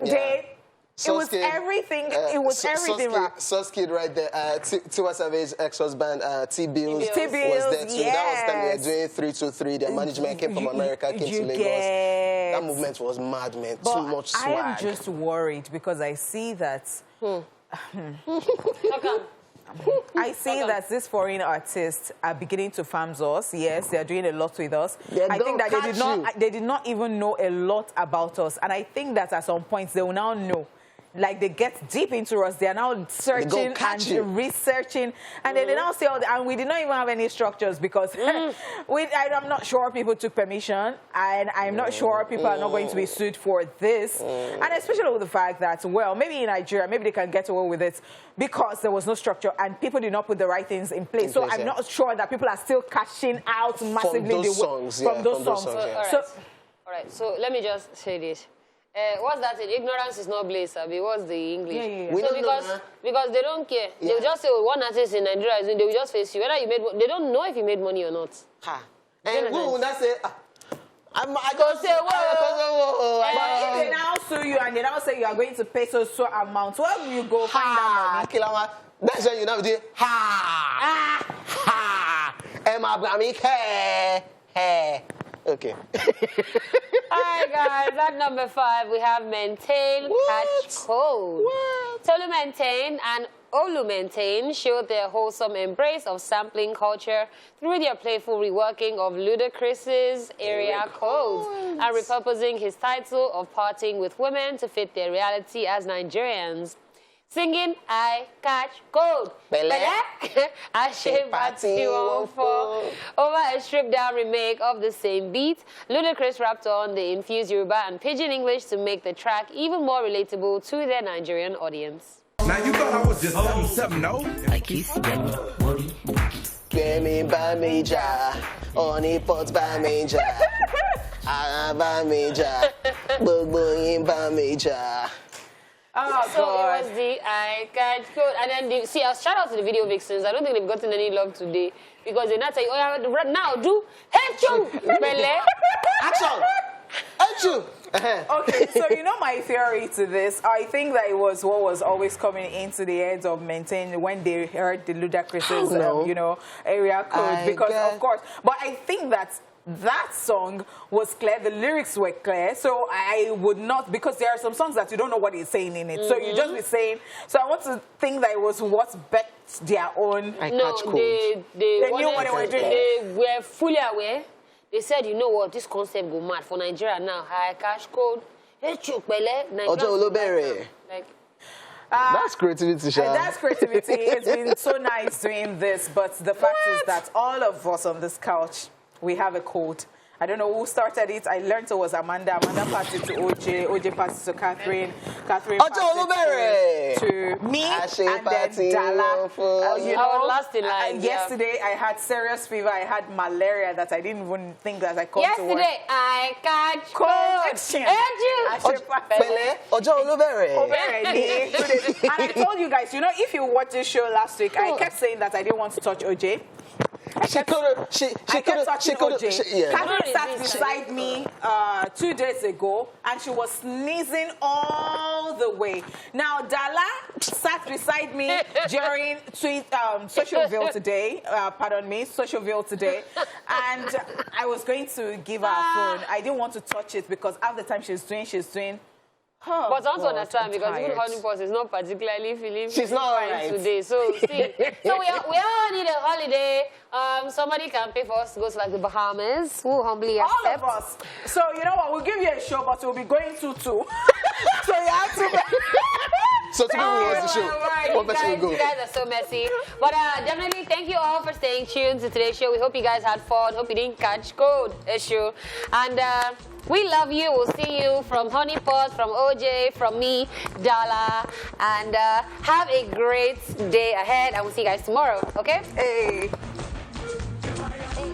it was everything. It was everything. Skid right there. Tiwa Savage's ex-husband, T-Bills, was there too. Yes. That was time they were doing 323. Their management came from America, came to Lagos. That movement was mad, man. But too much swag. I am just worried because I see that. I see that these foreign artists are beginning to farm us. Yes, they are doing a lot with us. I think that they did not even know a lot about us. And I think that at some point they will now know. Like, they get deep into us. They are now searching and researching. And then they now say, and we did not even have any structures because I'm not sure people took permission. And I'm not sure people are not going to be sued for this. And especially with the fact that, well, maybe in Nigeria, maybe they can get away with it because there was no structure and people did not put the right things in place. So I'm not sure that people are still cashing out massively from those songs. All right, so let me just say this. What's that? Ignorance is not bliss, Abi. What's the English? Because they don't care. They'll just say, one artist in Nigeria is doing, they will just face you. Whether you made, they don't know if you made money or not. And who will not say, but if they now sue you and they now say you are going to pay so amount, where will you go find that money? That's when you now do Okay. All right, guys. At number 5, we have Maintain, Catch Cold. Tolu Maintain and Olu Maintain showed their wholesome embrace of sampling culture through their playful reworking of Ludacris's area codes and repurposing his title of partying with women to fit their reality as Nigerians. Singing, I catch cold. I shape party over a stripped-down remake of the same beat. Ludacris rapped on the infused Yoruba and Pidgin English to make the track even more relatable to their Nigerian audience. Now you thought I was just something, no? I kiss body. Grammy by Major, Only Pots by Major, by Major, Bug by Major. Oh, so it was the I catch cold. And then, shout out to the video vixens. I don't think they've gotten any love today because they're not saying, now do, hey, action, Okay, so you know my theory to this. I think that it was what was always coming into the heads of Maintain when they heard the Ludacris's, area code. Because, of course, but I think that song was clear, the lyrics were clear, so I would not, because there are some songs that you don't know what he's saying in it, so you just be saying, so I want to think that it was what bet their own. They knew what they were doing. They were fully aware. They said, you know what, this concept go mad for Nigeria now. High cash code. That's creativity, Sha. That's creativity. It's been so nice doing this, but the fact is that all of us on this couch, we have a code. I don't know who started it. I learned it was Amanda. Amanda passed it to OJ. OJ passed it to Catherine. Catherine passed it to me. And then Dala. I was last in line. Yesterday, I had serious fever. I had malaria that I didn't even think that I called to work. Yesterday, I catch cold. And I told you guys, if you watched this show last week, I kept saying that I didn't want to touch OJ. I kept touching OJ. Catherine sat beside me 2 days ago, and she was sneezing all the way. Now, Dala sat beside me during Socialville today. Socialville today. And I was going to give her a phone. I didn't want to touch it because half the time she's doing. Oh, but also understand because even Honeypot is not particularly feeling she's not right today. So see, we all need a holiday. Somebody can pay for us to go to like the Bahamas. We'll humbly accept. All of us. So you know what? We'll give you a show, but we'll be going to 2. So you have to. So today we watch the show. What best we go? You guys are so messy. But definitely thank you all for staying tuned to today's show. We hope you guys had fun. Hope you didn't catch cold issue. And we love you. We'll see you from Honeypot, from OJ, from me, Dala. And have a great day ahead. And we'll see you guys tomorrow. Okay? Hey. Hey.